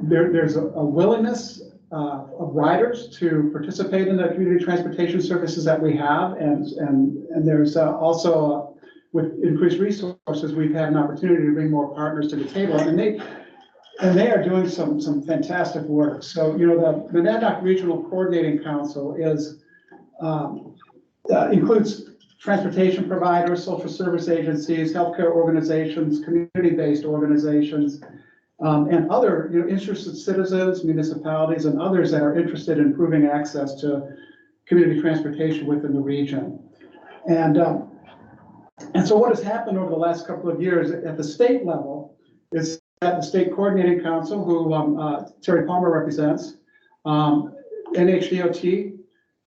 there's a willingness of riders to participate in the community transportation services that we have, and there's also with increased resources, we've had an opportunity to bring more partners to the table, and they are doing some fantastic work. So, the Monadnock Regional Coordinating Council includes transportation providers, social service agencies, healthcare organizations, community-based organizations, and other interested citizens, municipalities, and others that are interested in improving access to community transportation within the region. And so what has happened over the last couple of years at the state level is that the State Coordinating Council, who Terry Palmer represents, NHDOT,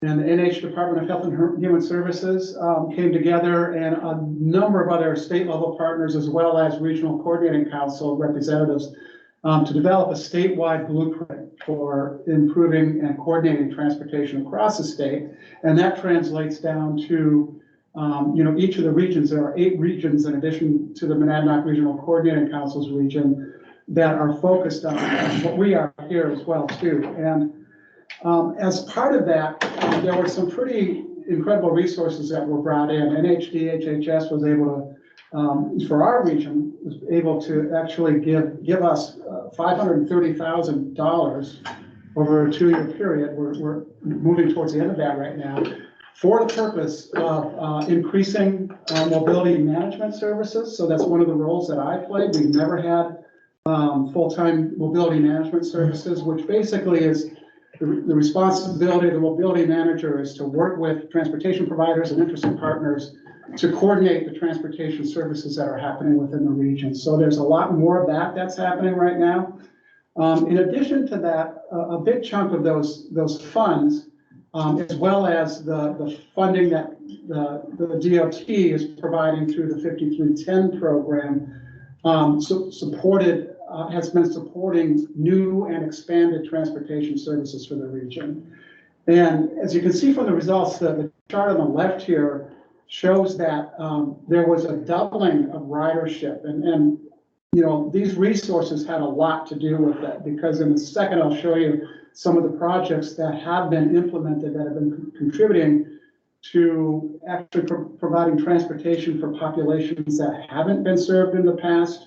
and the NH Department of Health and Human Services came together, and a number of other state level partners, as well as Regional Coordinating Council representatives, to develop a statewide blueprint for improving and coordinating transportation across the state. And that translates down to each of the regions. There are 8 regions in addition to the Monadnock Regional Coordinating Council's region that are focused on what we are here as well too. And as part of that, there were some pretty incredible resources that were brought in. NHD, HHS was able to, for our region, was able to actually give us $530,000 over a 2-year period. We're moving towards the end of that right now, for the purpose of increasing mobility management services. So that's one of the roles that I played. We've never had full-time mobility management services, which basically is the responsibility of the mobility manager is to work with transportation providers and interested partners to coordinate the transportation services that are happening within the region. So there's a lot more of that that's happening right now. In addition to that, a big chunk of those funds, as well as the funding that the DOT is providing through the 5310 program, has been supporting new and expanded transportation services for the region. And as you can see from the results, the chart on the left here shows that there was a doubling of ridership. And you know, these resources had a lot to do with that, because in a second I'll show you some of the projects that have been implemented that have been contributing to actually providing transportation for populations that haven't been served in the past,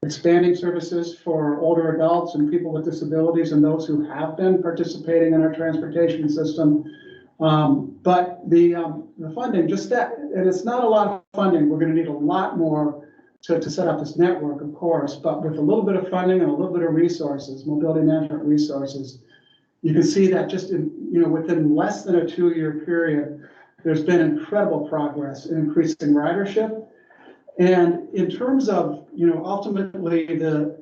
expanding services for older adults and people with disabilities and those who have been participating in our transportation system. But the funding, just that, and it's not a lot of funding. We're going to need a lot more to set up this network, of course, but with a little bit of funding and a little bit of resources, mobility management resources, you can see that just within less than a 2-year period, there's been incredible progress in increasing ridership. And in terms of, ultimately the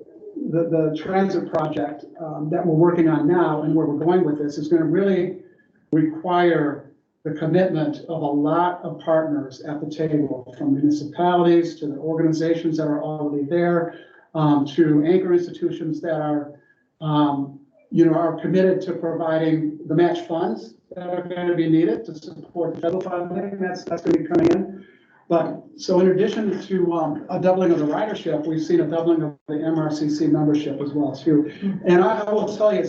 transit project that we're working on now and where we're going with this is going to really require the commitment of a lot of partners at the table, from municipalities to the organizations that are already there, to anchor institutions that are committed to providing the match funds that are going to be needed to support the federal funding that's going to be coming in. But so in addition to a doubling of the ridership, we've seen a doubling of the MRCC membership as well too. And I will tell you,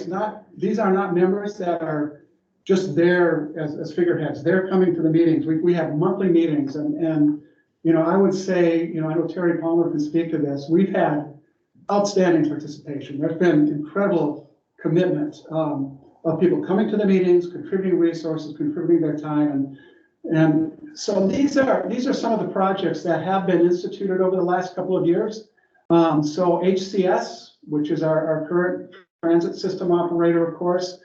these are not members that are just there as figureheads. They're coming to the meetings. We have monthly meetings, and I would say, I know Terry Palmer can speak to this. We've had outstanding participation. There's been incredible commitment of people coming to the meetings, contributing resources, contributing their time, and so these are some of the projects that have been instituted over the last couple of years. So HCS, which is our current transit system operator, of course,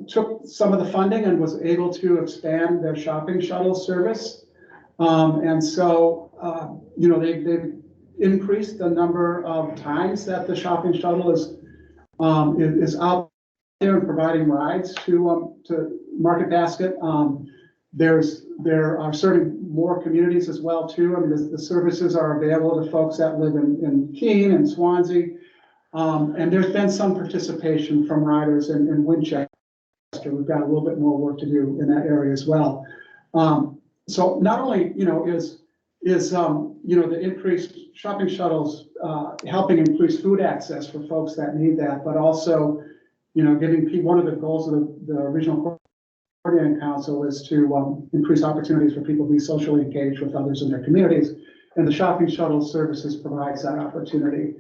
took some of the funding and was able to expand their shopping shuttle service. And so, they've increased the number of times that the shopping shuttle is out there and providing rides to Market Basket. There are serving more communities as well too. I mean, the services are available to folks that live in Keene and Swansea. And there's been some participation from riders in Winchester. We've got a little bit more work to do in that area as well. So not only, is the increased shopping shuttles helping increase food access for folks that need that, but also, giving people, one of the goals of the regional coordinating council is to increase opportunities for people to be socially engaged with others in their communities, and the shopping shuttle services provides that opportunity.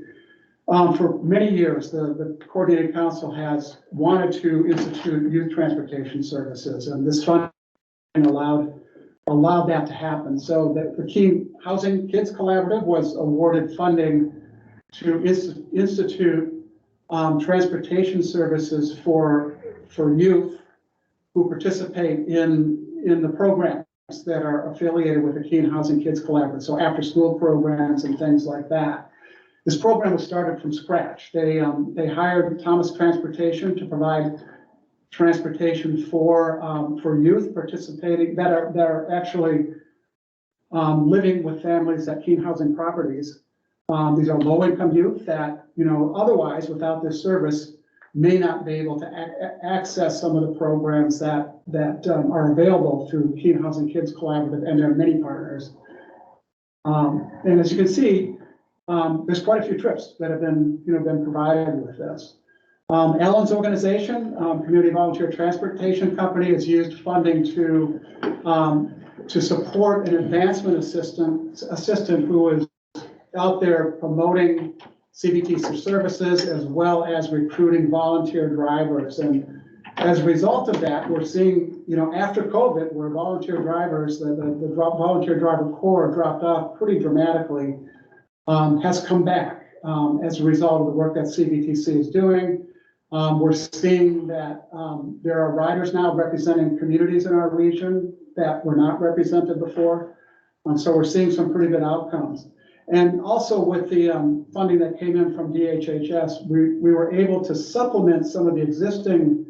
For many years, the coordinating council has wanted to institute youth transportation services, and this funding allowed that to happen. So that the Keene Housing Kids Collaborative was awarded funding to institute transportation services for youth who participate in the programs that are affiliated with the Keene Housing Kids Collaborative. So after school programs and things like that. This program was started from scratch. They hired Thomas Transportation to provide transportation for youth participating that are actually living with families at Keene Housing Properties. These are low-income youth that, otherwise without this service may not be able to access some of the programs that are available through Keene Housing Kids Collaborative and their many partners. And as you can see, there's quite a few trips that have been, been provided with this. Ellen's organization, Community Volunteer Transportation Company, has used funding to support an advancement assistant who is out there promoting CVT services as well as recruiting volunteer drivers. And as a result of that, we're seeing, after COVID, where volunteer drivers, the volunteer driver corps dropped off pretty dramatically, has come back as a result of the work that CVTC is doing. We're seeing that there are riders now representing communities in our region that were not represented before. So we're seeing some pretty good outcomes. And also with the funding that came in from DHHS, we were able to supplement some of the existing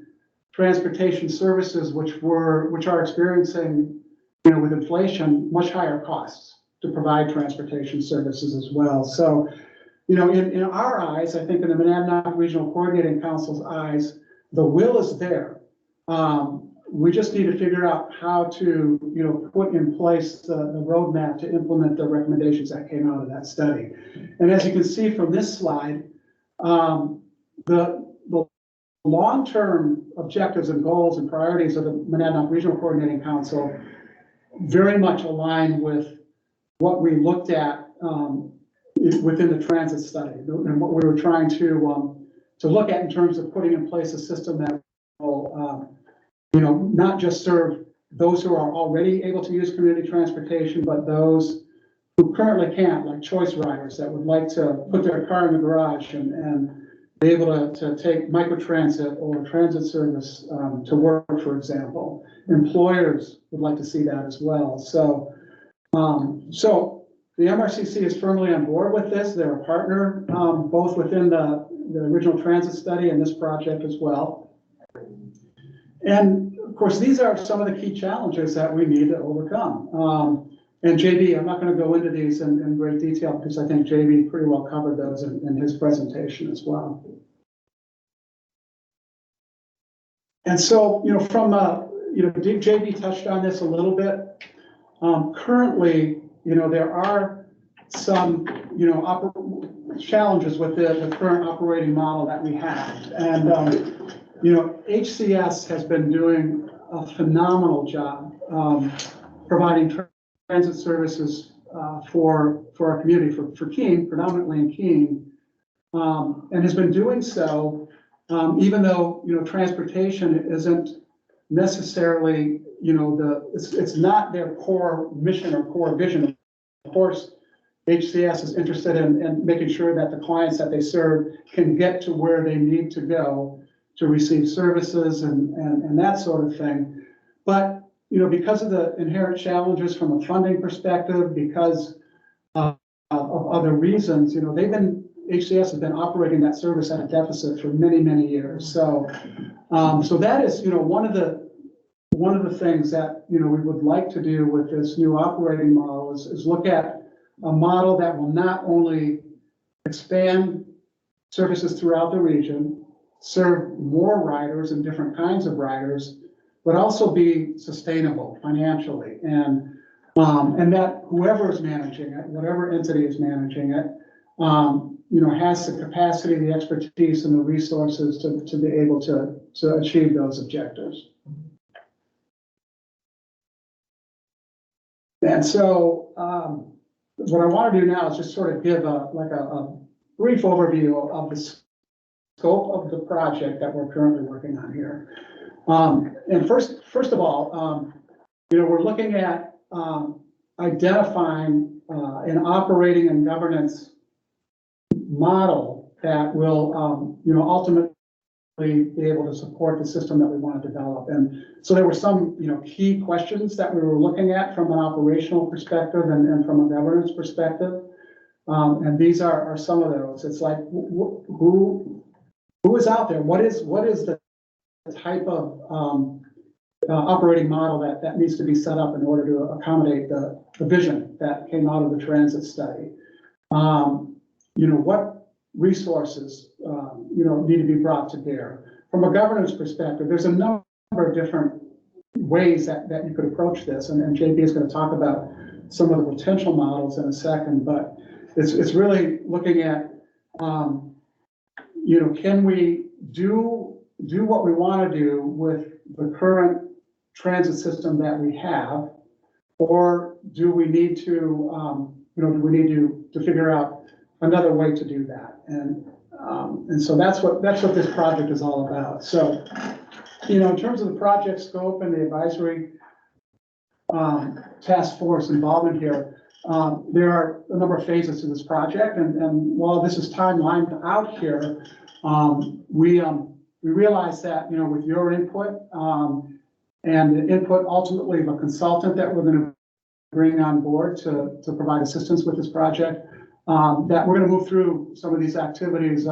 transportation services which are experiencing, with inflation, much higher costs to provide transportation services as well. So, in our eyes, I think in the Monadnock Regional Coordinating Council's eyes, the will is there. We just need to figure out how to, put in place the roadmap to implement the recommendations that came out of that study. And as you can see from this slide, the long-term objectives and goals and priorities of the Monadnock Regional Coordinating Council very much align with what we looked at within the transit study and what we were trying to look at in terms of putting in place a system that will, not just serve those who are already able to use community transportation, but those who currently can't, like choice riders that would like to put their car in the garage and be able to take microtransit or transit service to work, for example. Employers would like to see that as well. So, the MRCC is firmly on board with this. They're a partner, both within the original transit study and this project as well. And of course, these are some of the key challenges that we need to overcome. And JB, I'm not going to go into these in great detail because I think JB pretty well covered those in his presentation as well. And so, from, JB touched on this a little bit. Currently, there are some, challenges with the current operating model that we have. And, HCS has been doing a phenomenal job providing transit services for our community, for Keene, predominantly in Keene, and has been doing so even though, transportation isn't necessarily, it's not their core mission or core vision. Of course, HCS is interested in making sure that the clients that they serve can get to where they need to go to receive services and that sort of thing. But, because of the inherent challenges from a funding perspective, because of other reasons, HCS has been operating that service at a deficit for many, many years. So, so that is, one of the things that, we would like to do with this new operating model is look at a model that will not only expand services throughout the region, serve more riders and different kinds of riders, but also be sustainable financially, and that whoever is managing it, whatever entity is managing it, has the capacity, the expertise, and the resources to be able to achieve those objectives. And so, what I want to do now is just sort of give a brief overview of the scope of the project that we're currently working on here. And first of all, we're looking at identifying an operating and governance model that will, ultimately be able to support the system that we want to develop. And so there were some, key questions that we were looking at from an operational perspective and from a governance perspective. And these are some of those. It's like, who is out there? What is the type of operating model that needs to be set up in order to accommodate the vision that came out of the transit study? What resources need to be brought to bear? From a governance perspective, there's a number of different ways that you could approach this, and JP is going to talk about some of the potential models in a second. But it's really looking at, can we do what we want to do with the current transit system that we have? Or do we need to, to figure out another way to do that? And so that's what this project is all about. So, in terms of the project scope and the advisory task force involvement here, there are a number of phases to this project, and while this is timelined out here, we realize that, with your input, and the input ultimately of a consultant that we're going to bring on board to provide assistance with this project, that we're going to move through some of these activities,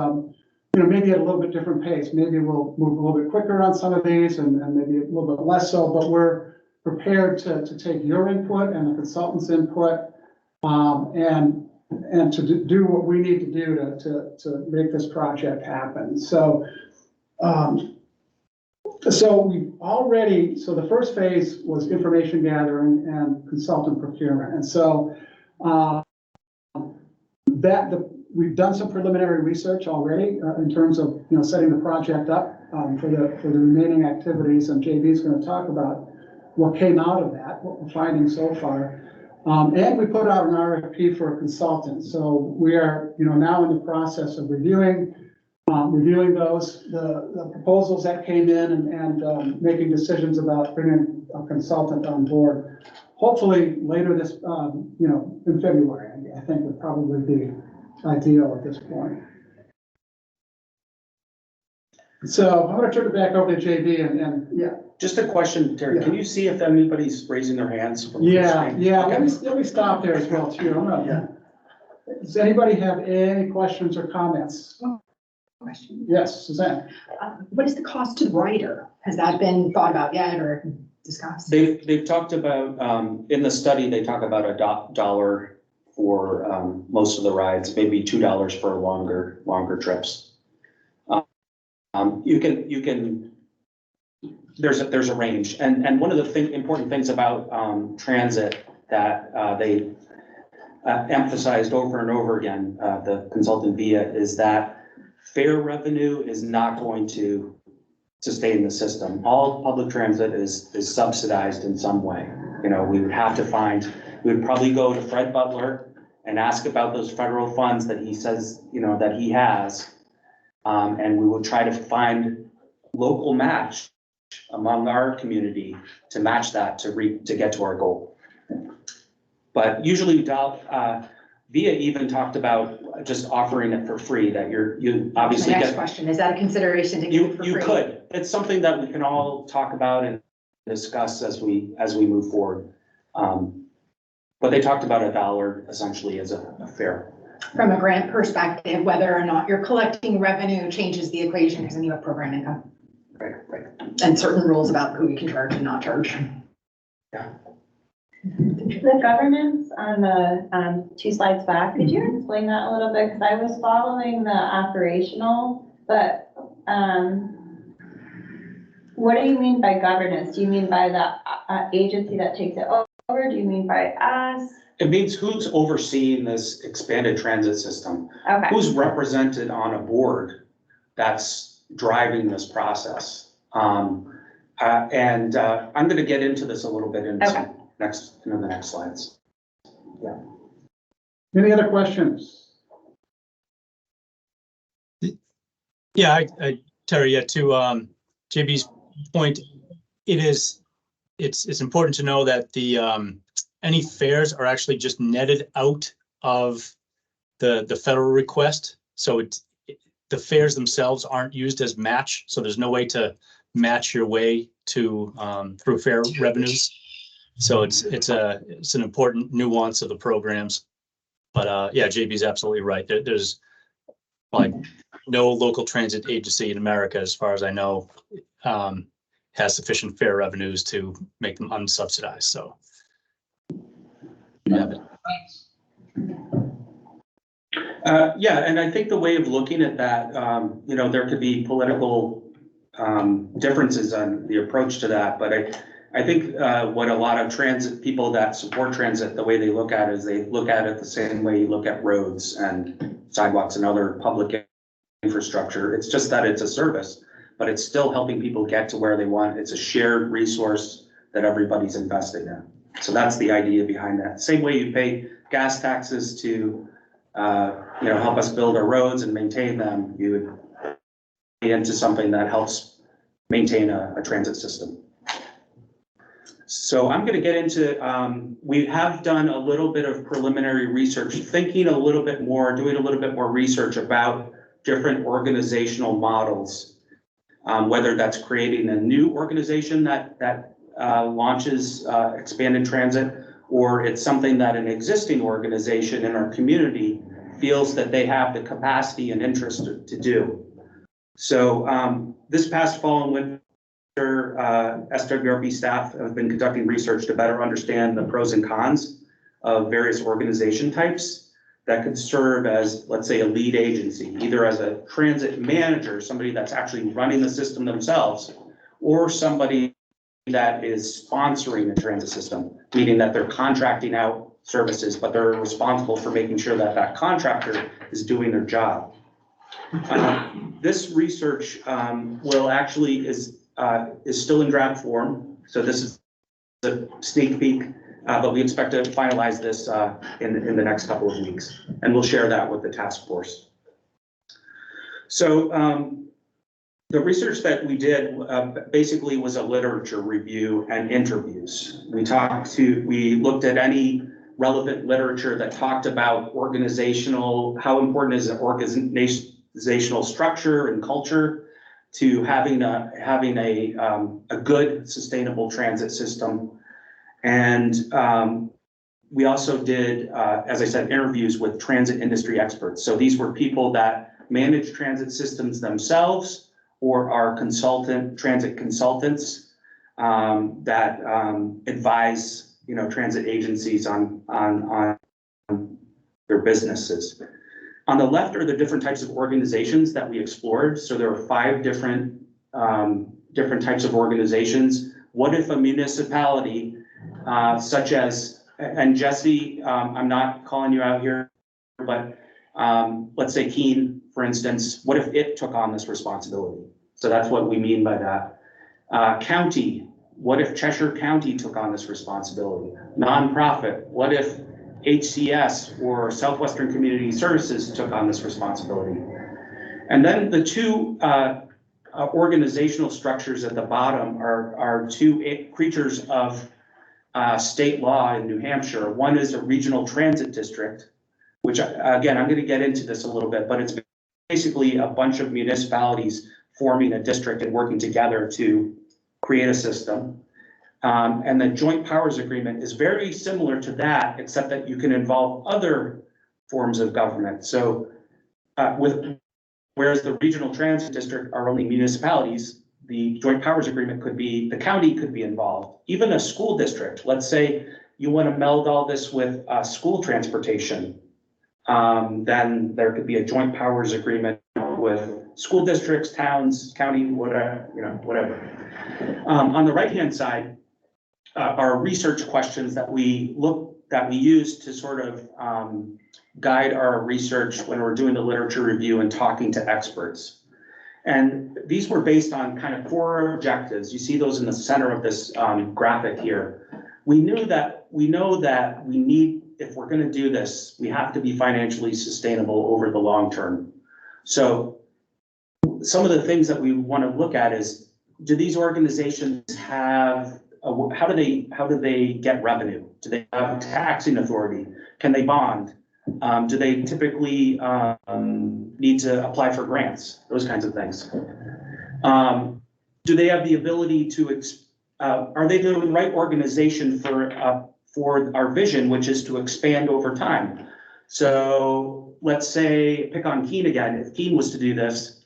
maybe at a little bit different pace. Maybe we'll move a little bit quicker on some of these and maybe a little bit less so, but we're prepared to take your input and the consultant's input, and to do what we need to do to make this project happen. So, so the first phase was information gathering and consultant procurement. And so we've done some preliminary research already in terms of setting the project up for the remaining activities, and JB is going to talk about what came out of that, what we're finding so far. And we put out an RFP for a consultant. So we are now in the process of reviewing those, the proposals that came in, and making decisions about bringing a consultant on board. Hopefully later this, in February, I think would probably be ideal at this point. So I'm going to turn it back over to JB and yeah. Just a question, Terry, can you see if anybody's raising their hands? Yeah. Okay. Let me stop there as well too. Does anybody have any questions or comments? Question. Yes, Suzanne. What is the cost to the rider? Has that been thought about yet or discussed? They've talked about, in the study, they talk about $1 for most of the rides, maybe $2 for longer trips. You can, there's a range. And one of the important things about transit that they emphasized over and over again, the consultant VIA, is that fare revenue is not going to sustain the system. All public transit is subsidized in some way. We would have to we would probably go to Fred Butler and ask about those federal funds that he says, that he has. And we would try to find local match among our community to match that to get to our goal. But usually VIA even talked about just offering it for free, that you obviously My next question, is that a consideration to give it for free? You could. It's something that we can all talk about and discuss as we move forward. But they talked about $1 essentially as a fare. From a grant perspective, whether or not you're collecting revenue changes the equation because then you have program income. Right. And certain rules about who you can charge and not charge. Yeah. The governance on the 2 slides back, could you explain that a little bit? Because I was following the operational, but what do you mean by governance? Do you mean by the agency that takes it over? Do you mean by us? It means who's overseeing this expanded transit system. Okay. Who's represented on a board that's driving this process. And I'm going to get into this a little bit in the next slides. Yeah. Any other questions? Yeah, Terry, to JB's point, it's important to know that the any fares are actually just netted out of the federal request. So the fares themselves aren't used as match. So there's no way to match your way to through fare revenues. So it's an important nuance of the programs. But yeah, JB's absolutely right. There's like no local transit agency in America, as far as I know, has sufficient fare revenues to make them unsubsidized. So. Yeah. Yeah, and I think the way of looking at that, there could be political differences on the approach to that, but I think what a lot of transit people that support transit, the way they look at it is they look at it the same way you look at roads and sidewalks and other public infrastructure. It's just that it's a service, but it's still helping people get to where they want. It's a shared resource that everybody's investing in. So that's the idea behind that. Same way you pay gas taxes to help us build our roads and maintain them, you would pay into something that helps maintain a transit system. So I'm going to get into, we have done a little bit of preliminary research, thinking a little bit more, doing a little bit more research about different organizational models, whether that's creating a new organization that launches expanded transit, or it's something that an existing organization in our community feels that they have the capacity and interest to do. So this past fall and winter, SWRP staff have been conducting research to better understand the pros and cons of various organization types that could serve as, let's say, a lead agency, either as a transit manager, somebody that's actually running the system themselves, or somebody that is sponsoring the transit system, meaning that they're contracting out services, but they're responsible for making sure that that contractor is doing their job. This research is still in draft form, so this is a sneak peek, but we expect to finalize this in the next couple of weeks, and we'll share that with the task force. So the research that we did basically was a literature review and interviews. We looked at any relevant literature that talked about how important is an organizational structure and culture to having a good sustainable transit system. And we also did, as I said, interviews with transit industry experts. So these were people that manage transit systems themselves or are transit consultants that advise transit agencies on their businesses. On the left are the different types of organizations that we explored. So there are 5 different types of organizations. What if a municipality such as, and Jesse, I'm not calling you out here, but let's say Keene, for instance, what if it took on this responsibility? So that's what we mean by that. County, what if Cheshire County took on this responsibility? Nonprofit, what if HCS or Southwestern Community Services took on this responsibility? And then the 2 organizational structures at the bottom are 2 creatures of state law in New Hampshire. One is a regional transit district, which again, I'm going to get into this a little bit, but it's basically a bunch of municipalities forming a district and working together to create a system. And the joint powers agreement is very similar to that, except that you can involve other forms of government. So whereas the regional transit district are only municipalities, the joint powers agreement could be, the county could be involved, even a school district. Let's say you want to meld all this with school transportation. Then there could be a joint powers agreement with school districts, towns, county, whatever. On the right-hand side are research questions that we use to sort of guide our research when we're doing the literature review and talking to experts. And these were based on kind of core objectives. You see those in the center of this graphic here. We know that we need, if we're going to do this, we have to be financially sustainable over the long term. So some of the things that we want to look at is, do these organizations have, how do they get revenue? Do they have taxing authority? Can they bond? Do they typically need to apply for grants? Those kinds of things. Do they have the ability to, are they the right organization for our vision, which is to expand over time? So let's say, pick on Keene again, if Keene was to do this,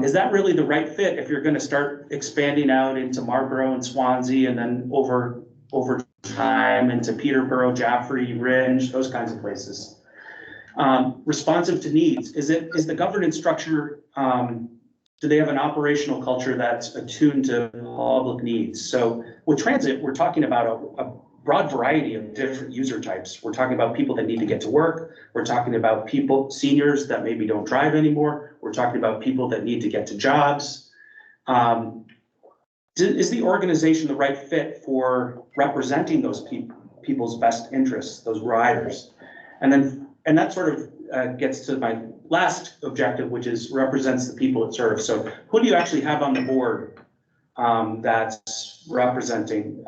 is that really the right fit if you're going to start expanding out into Marlborough and Swansea and then over time into Peterborough, Jaffrey, Ringe, those kinds of places? Responsive to needs. Is the governance structure do they have an operational culture that's attuned to public needs? So with transit, we're talking about a broad variety of different user types. We're talking about people that need to get to work. We're talking about seniors that maybe don't drive anymore. We're talking about people that need to get to jobs. Is the organization the right fit for representing those people's best interests, those riders? And that sort of gets to my last objective, which is represents the people it serves. So who do you actually have on the board that's representing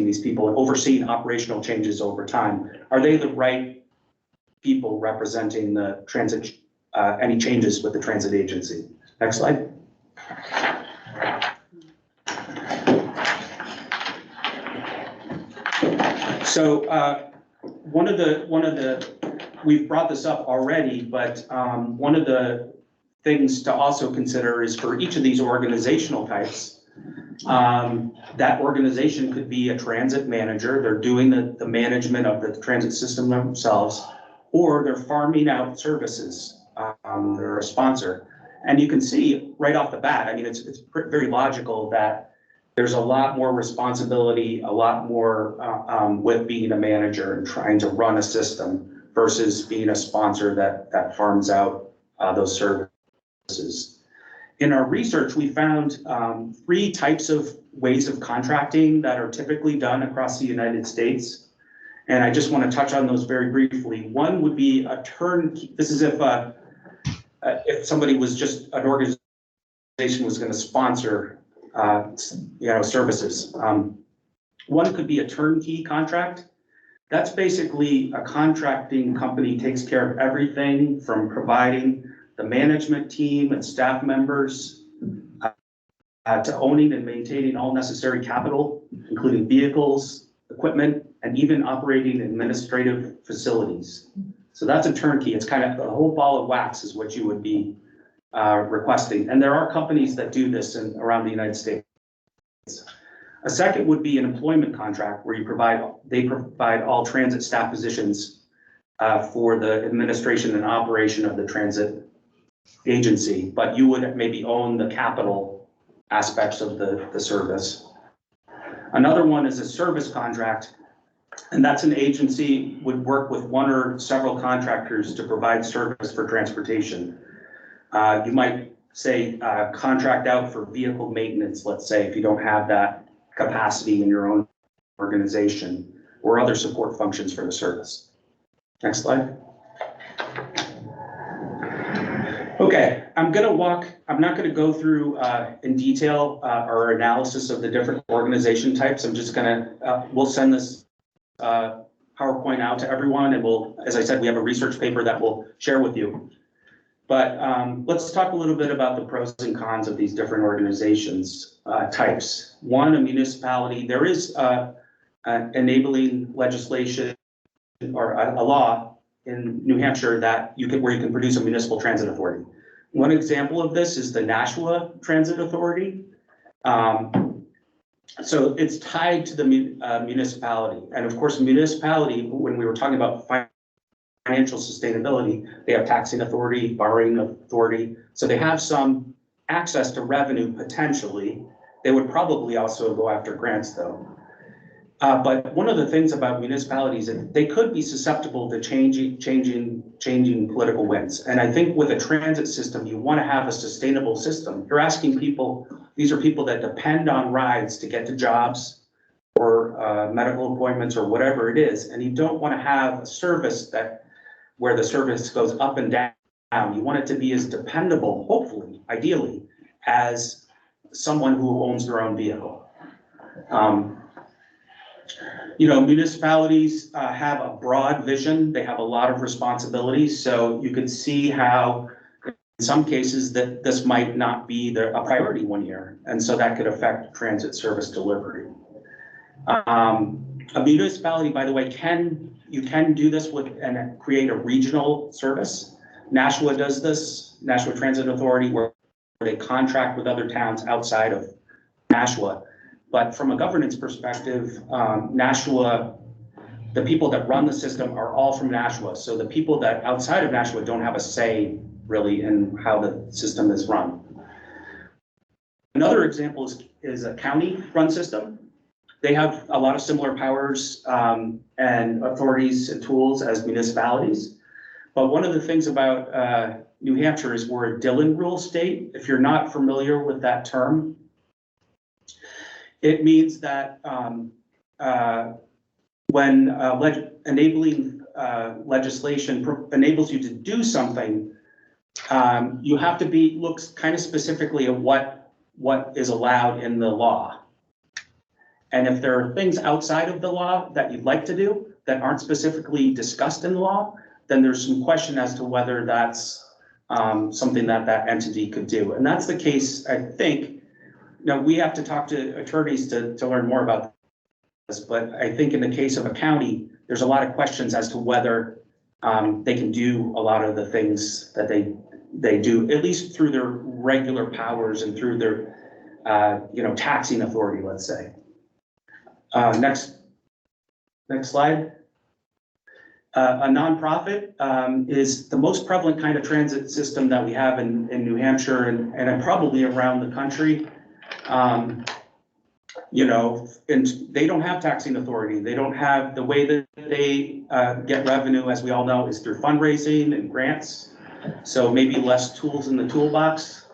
these people and overseeing operational changes over time? Are they the right people representing the transit, any changes with the transit agency? Next slide. So one of the we've brought this up already, but one of the things to also consider is for each of these organizational types, that organization could be a transit manager. They're doing the management of the transit system themselves, or they're farming out services. They're a sponsor. And you can see right off the bat, I mean, it's very logical that there's a lot more responsibility, a lot more with being a manager and trying to run a system versus being a sponsor that farms out those services. In our research, we found 3 types of ways of contracting that are typically done across the United States. And I just want to touch on those very briefly. One would be a turnkey. This is if somebody was just an organization was going to sponsor services. One could be a turnkey contract. That's basically a contracting company takes care of everything from providing the management team and staff members to owning and maintaining all necessary capital, including vehicles, equipment, and even operating administrative facilities. So that's a turnkey. It's kind of the whole ball of wax is what you would be requesting. And there are companies that do this around the United States. A second would be an employment contract where they provide all transit staff positions for the administration and operation of the transit agency, but you would maybe own the capital aspects of the service. Another one is a service contract, and that's an agency would work with one or several contractors to provide service for transportation. You might say contract out for vehicle maintenance, let's say, if you don't have that capacity in your own organization, or other support functions for the service. Next slide. Okay, I'm not going to go through in detail our analysis of the different organization types. I'm just going to, we'll send this PowerPoint out to everyone, and as I said, we have a research paper that we'll share with you. But let's talk a little bit about the pros and cons of these different organizations types. One, a municipality, there is enabling legislation or a law in New Hampshire that where you can produce a municipal transit authority. One example of this is the Nashua Transit Authority. So it's tied to the municipality. And of course, municipality, when we were talking about financial sustainability, they have taxing authority, borrowing authority. So they have some access to revenue potentially. They would probably also go after grants though. But one of the things about municipalities is they could be susceptible to changing political winds. And I think with a transit system, you want to have a sustainable system. You're asking people, these are people that depend on rides to get to jobs or medical appointments or whatever it is. And you don't want to have a service where the service goes up and down. You want it to be as dependable, hopefully, ideally, as someone who owns their own vehicle. Municipalities have a broad vision. They have a lot of responsibilities. So you can see how in some cases that this might not be a priority one year. And so that could affect transit service delivery. A municipality, by the way, you can do this and create a regional service. Nashua does this, Nashua Transit Authority, where they contract with other towns outside of Nashua. But from a governance perspective, Nashua, the people that run the system are all from Nashua. So the people that outside of Nashua don't have a say really in how the system is run. Another example is a county-run system. They have a lot of similar powers and authorities and tools as municipalities. But one of the things about New Hampshire is we're a Dillon rule state. If you're not familiar with that term, it means that when enabling legislation enables you to do something, you have to look kind of specifically at what is allowed in the law. And if there are things outside of the law that you'd like to do that aren't specifically discussed in the law, then there's some question as to whether that's something that entity could do. And that's the case, I think. Now, we have to talk to attorneys to learn more about this, but I think in the case of a county, there's a lot of questions as to whether they can do a lot of the things that they do, at least through their regular powers and through their taxing authority, let's say. Next slide. A nonprofit is the most prevalent kind of transit system that we have in New Hampshire and probably around the country. And they don't have taxing authority. They don't have the way that they get revenue, as we all know, is through fundraising and grants. So maybe less tools in the toolbox.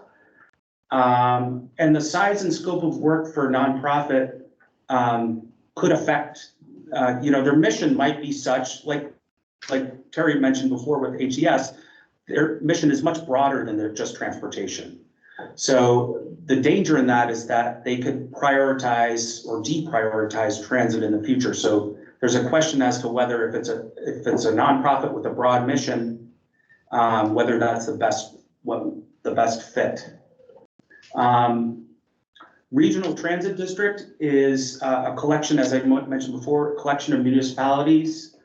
And the size and scope of work for a nonprofit could affect, their mission might be such, like Terry mentioned before with HES, their mission is much broader than just transportation. So the danger in that is that they could prioritize or deprioritize transit in the future. So there's a question as to whether if it's a nonprofit with a broad mission, whether that's the best fit. Regional Transit District is a collection, as I mentioned before, a collection of municipalities.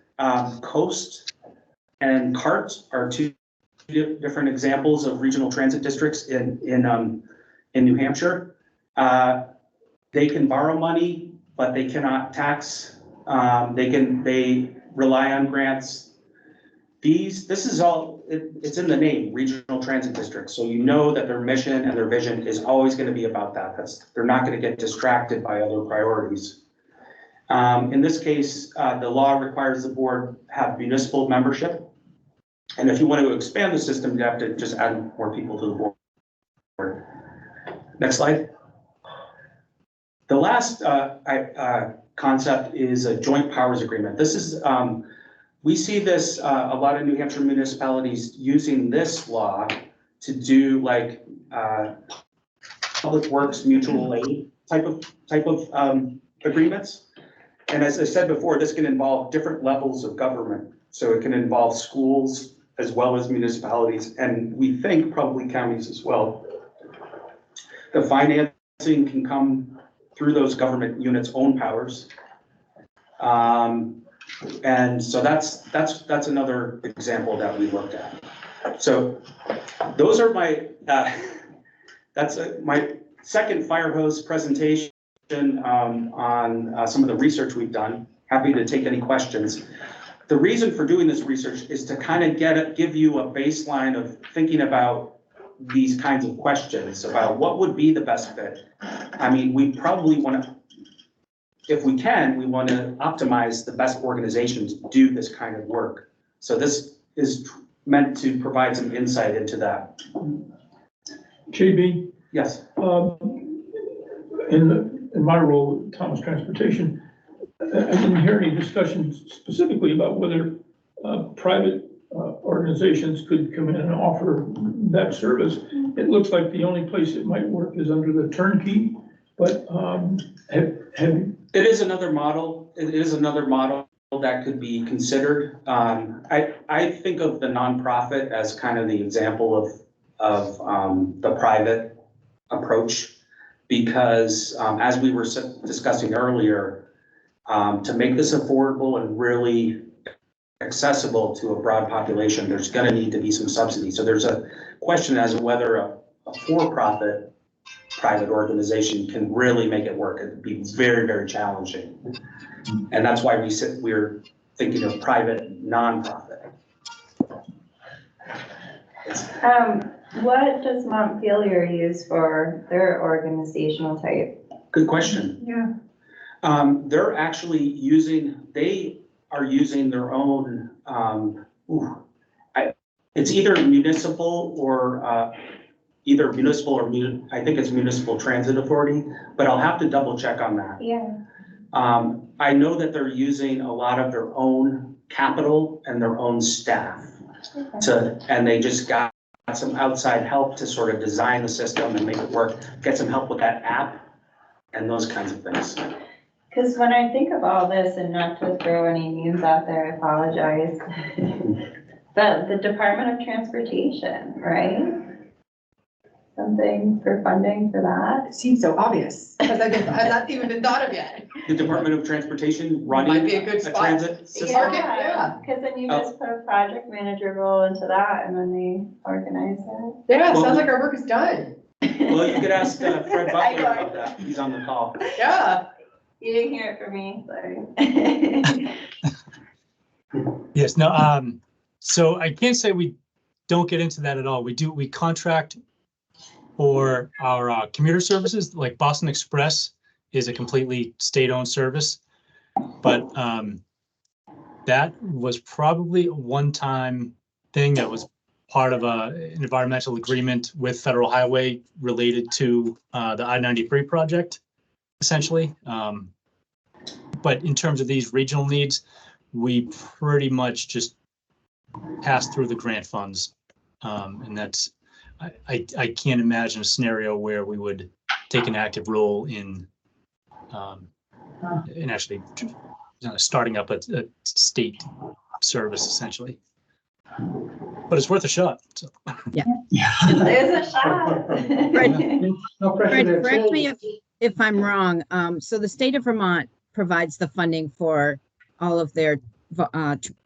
Coast and CART are two different examples of regional transit districts in New Hampshire. They can borrow money, but they cannot tax. They rely on grants. This is all, it's in the name, regional transit districts. So you know that their mission and their vision is always going to be about that. They're not going to get distracted by other priorities. In this case, the law requires the board have municipal membership. And if you want to expand the system, you have to just add more people to the board. Next slide. The last concept is a joint powers agreement. This is, we see this, a lot of New Hampshire municipalities using this law to do like public works mutual aid type of agreements. And as I said before, this can involve different levels of government. So it can involve schools as well as municipalities, and we think probably counties as well. The financing can come through those government units' own powers. And so that's another example that we looked at. So those are my, my second fire hose presentation on some of the research we've done. Happy to take any questions. The reason for doing this research is to kind of give you a baseline of thinking about these kinds of questions about what would be the best fit. I mean, we probably want to, if we can, we want to optimize the best organizations to do this kind of work. So this is meant to provide some insight into that. JB? Yes. In my role with Thomas Transportation, I didn't hear any discussion specifically about whether private organizations could come in and offer that service. It looks like the only place it might work is under the turnkey, but it is another model. It is another model that could be considered. I think of the nonprofit as kind of the example of the private approach, because as we were discussing earlier, to make this affordable and really accessible to a broad population, there's going to need to be some subsidy. So there's a question as to whether a for-profit private organization can really make it work. It'd be very, very challenging. And that's why we're thinking of private nonprofit. What does Montpelier use for their organizational type? Good question. Yeah. They're actually using, they are using their own, it's either municipal or, I think it's Municipal Transit Authority, but I'll have to double check on that. Yeah. I know that they're using a lot of their own capital and their own staff and they just got some outside help to sort of design the system and make it work, get some help with that app and those kinds of things. Because when I think of all this, and not to throw any names out there, I apologize, but the Department of Transportation, right? Something for funding for that? It seems so obvious, because I've not even been thought of yet. The Department of Transportation running Might be a good spot. transit system. Yeah, because then you just put a project manager role into that and then they organize it. Yeah, Well, sounds like our work is done. Well, you could ask Fred Butler about that. He's on the call. Yeah. You didn't hear it from me, sorry. Yes, no, so I can't say we don't get into that at all. We contract for our commuter services, like Boston Express is a completely state-owned service. But that was probably a one-time thing that was part of an environmental agreement with Federal Highway related to the I-93 project, essentially. But in terms of these regional needs, we pretty much just pass through the grant funds. And that's, I can't imagine a scenario where we would take an active role in actually starting up a state service, essentially. But it's worth a shot. So. Yeah. There's a shot. Fred, correct me if I'm wrong. So the state of Vermont provides the funding for all of their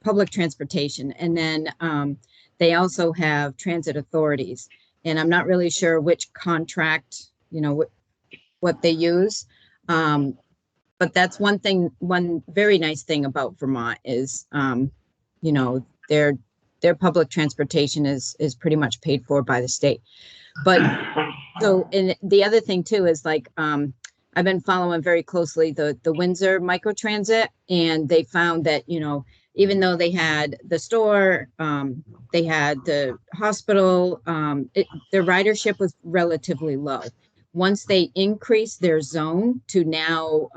public transportation. And then they also have transit authorities. And I'm not really sure which contract, what they use. But that's one thing, one very nice thing about Vermont is, their public transportation is pretty much paid for by the state. But so, and the other thing too is like, I've been following very closely the Windsor microtransit, and they found that, even though they had the store, they had the hospital, their ridership was relatively low. Once they increased their zone to now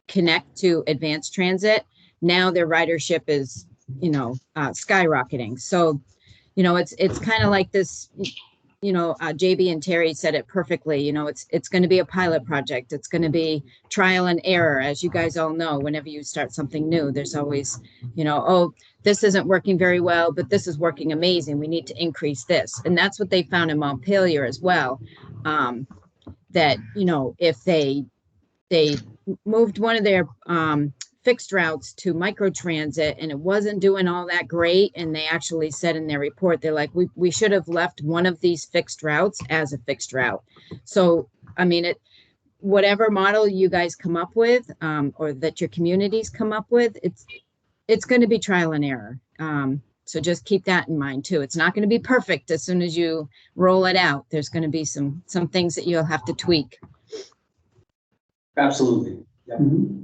connect to advanced transit, now their ridership is, skyrocketing. So, it's kind of like this, JB and Terry said it perfectly. It's going to be a pilot project. It's going to be trial and error. As you guys all know, whenever you start something new, there's always, oh, this isn't working very well, but this is working amazing. We need to increase this. And that's what they found in Montpelier as well. That, if they moved one of their fixed routes to microtransit and it wasn't doing all that great, and they actually said in their report, they're like, we should have left one of these fixed routes as a fixed route. So, I mean, whatever model you guys come up with, or that your communities come up with, it's going to be trial and error. So just keep that in mind too. It's not going to be perfect as soon as you roll it out. There's going to be some things that you'll have to tweak. Absolutely. Yep. Mm-hmm.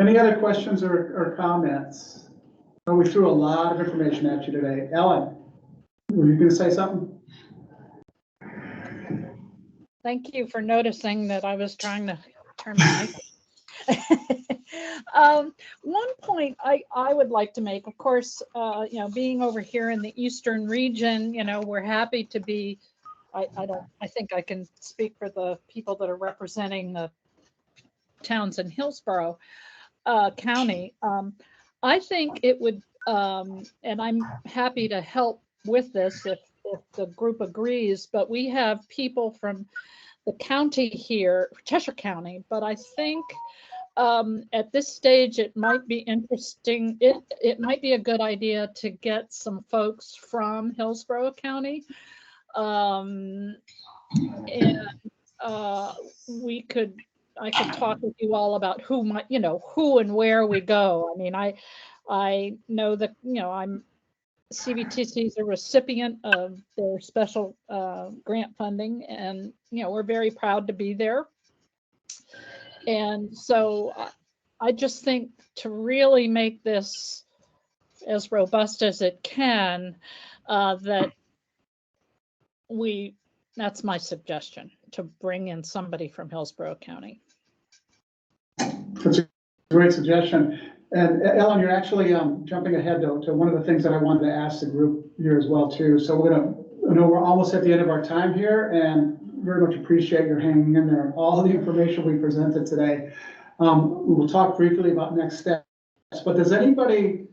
Any other questions or comments? Oh, we threw a lot of information at you today. Ellen, were you going to say something? Thank you for noticing that I was trying to turn my mic. One point I would like to make, of course, being over here in the Eastern region, we're happy to be, I think I can speak for the people that are representing the towns in Hillsborough County. I think it would, and I'm happy to help with this if the group agrees, but we have people from the county here, Cheshire County, but I think at this stage, it might be interesting. It might be a good idea to get some folks from Hillsborough County. I could talk with you all about who and where we go. I mean, I know that, I'm CBTC is a recipient of their special grant funding, and we're very proud to be there. And so I just think to really make this as robust as it can, that's my suggestion, to bring in somebody from Hillsborough County. That's a great suggestion. And Ellen, you're actually jumping ahead to one of the things that I wanted to ask the group here as well too. So we're almost at the end of our time here, and very much appreciate your hanging in there. All the information we presented today. We will talk briefly about next steps, but does anybody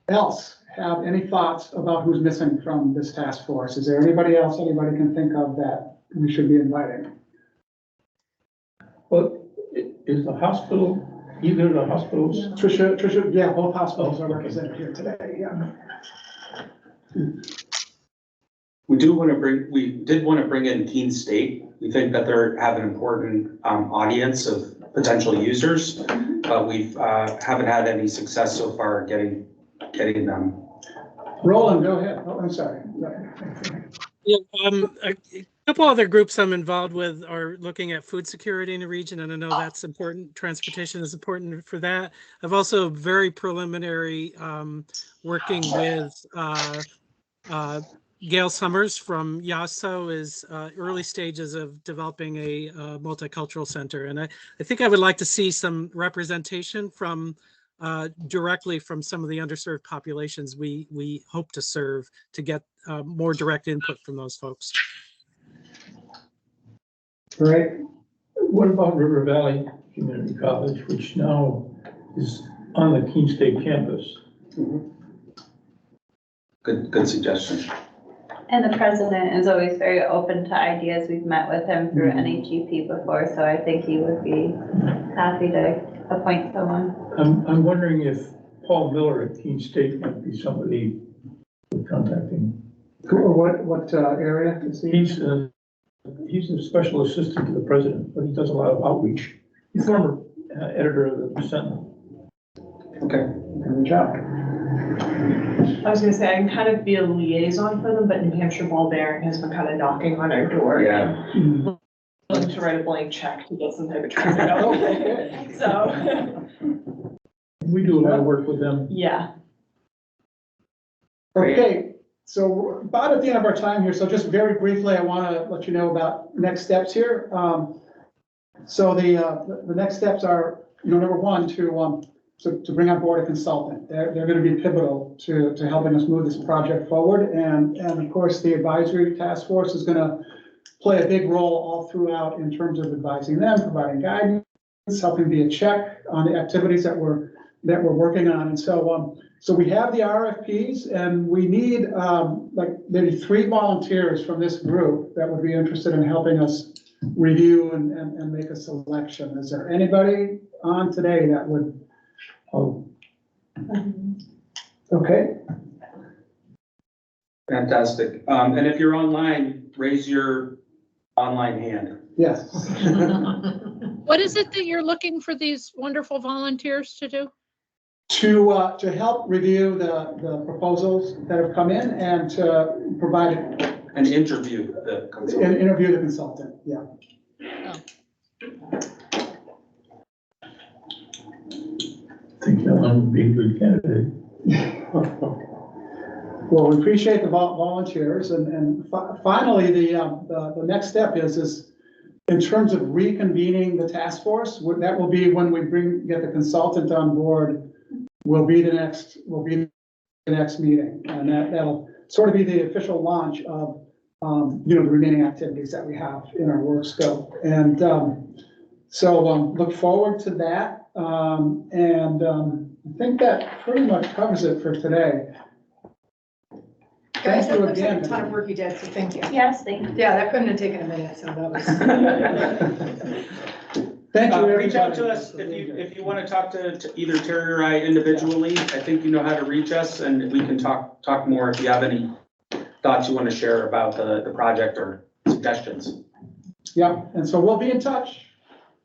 else have any thoughts about who's missing from this task force? Is there anybody else anybody can think of that we should be inviting? Well, is the hospital, either of the hospitals? Tricia, yeah, both hospitals are represented here today, yeah. We did want to bring in Keene State. We think that they have an important audience of potential users, but we haven't had any success so far getting them. Roland, go ahead. Oh, I'm sorry. Yeah, a couple other groups I'm involved with are looking at food security in the region, and I know that's important. Transportation is important for that. I've also very preliminary working with Gail Summers from YASO is early stages of developing a multicultural center. And I think I would like to see some representation from directly from some of the underserved populations we hope to serve, to get more direct input from those folks. Great. What about River Valley Community College, which now is on the Keene State campus? Good suggestion. And the president is always very open to ideas. We've met with him through NHGP before, so I think he would be happy to appoint someone. I'm wondering if Paul Miller at Keene State might be somebody we're contacting. What area is he? He's a special assistant to the president, but he does a lot of outreach. He's former editor of the Sentinel. Okay, good job. I was gonna say, I can kind of be a liaison for them, but New Hampshire Ball Bearing has been kind of knocking on our door. Yeah. Willing to write a blank check to get some type of traffic. So. We do a lot of work with them. Yeah. Okay, so we're about at the end of our time here. So just very briefly, I want to let you know about next steps here. So the next steps are, number one, to bring on board a consultant. They're going to be pivotal to helping us move this project forward. And of course, the advisory task force is going to play a big role all throughout in terms of advising them, providing guidance, helping be a check on the activities that we're working on. And so we have the RFPs, and we need like maybe 3 volunteers from this group that would be interested in helping us review and make a selection. Is there anybody on today that would? Oh, okay. Fantastic. And if you're online, raise your online hand. Yes. What is it that you're looking for these wonderful volunteers to do? To help review the proposals that have come in and to provide an interview the consultant. Interview the consultant, yeah. Oh. I think that one would be a good candidate. Well, we appreciate the volunteers, and finally, the next step is in terms of reconvening the task force. That will be when we get the consultant on board. Will be the next meeting, and that'll sort of be the official launch of the remaining activities that we have in our work scope. And so look forward to that. I think that pretty much covers it for today. Guys, Thank that you looks like again. a ton of work you did, so thank you. Yes, thank you. Yeah, that couldn't have taken a minute, so that was. Thank you. Reach out to us if you want to talk to either Terry or I individually. I think you know how to reach us, and we can talk more if you have any thoughts you want to share about the project or suggestions. Yeah, and so we'll be in touch.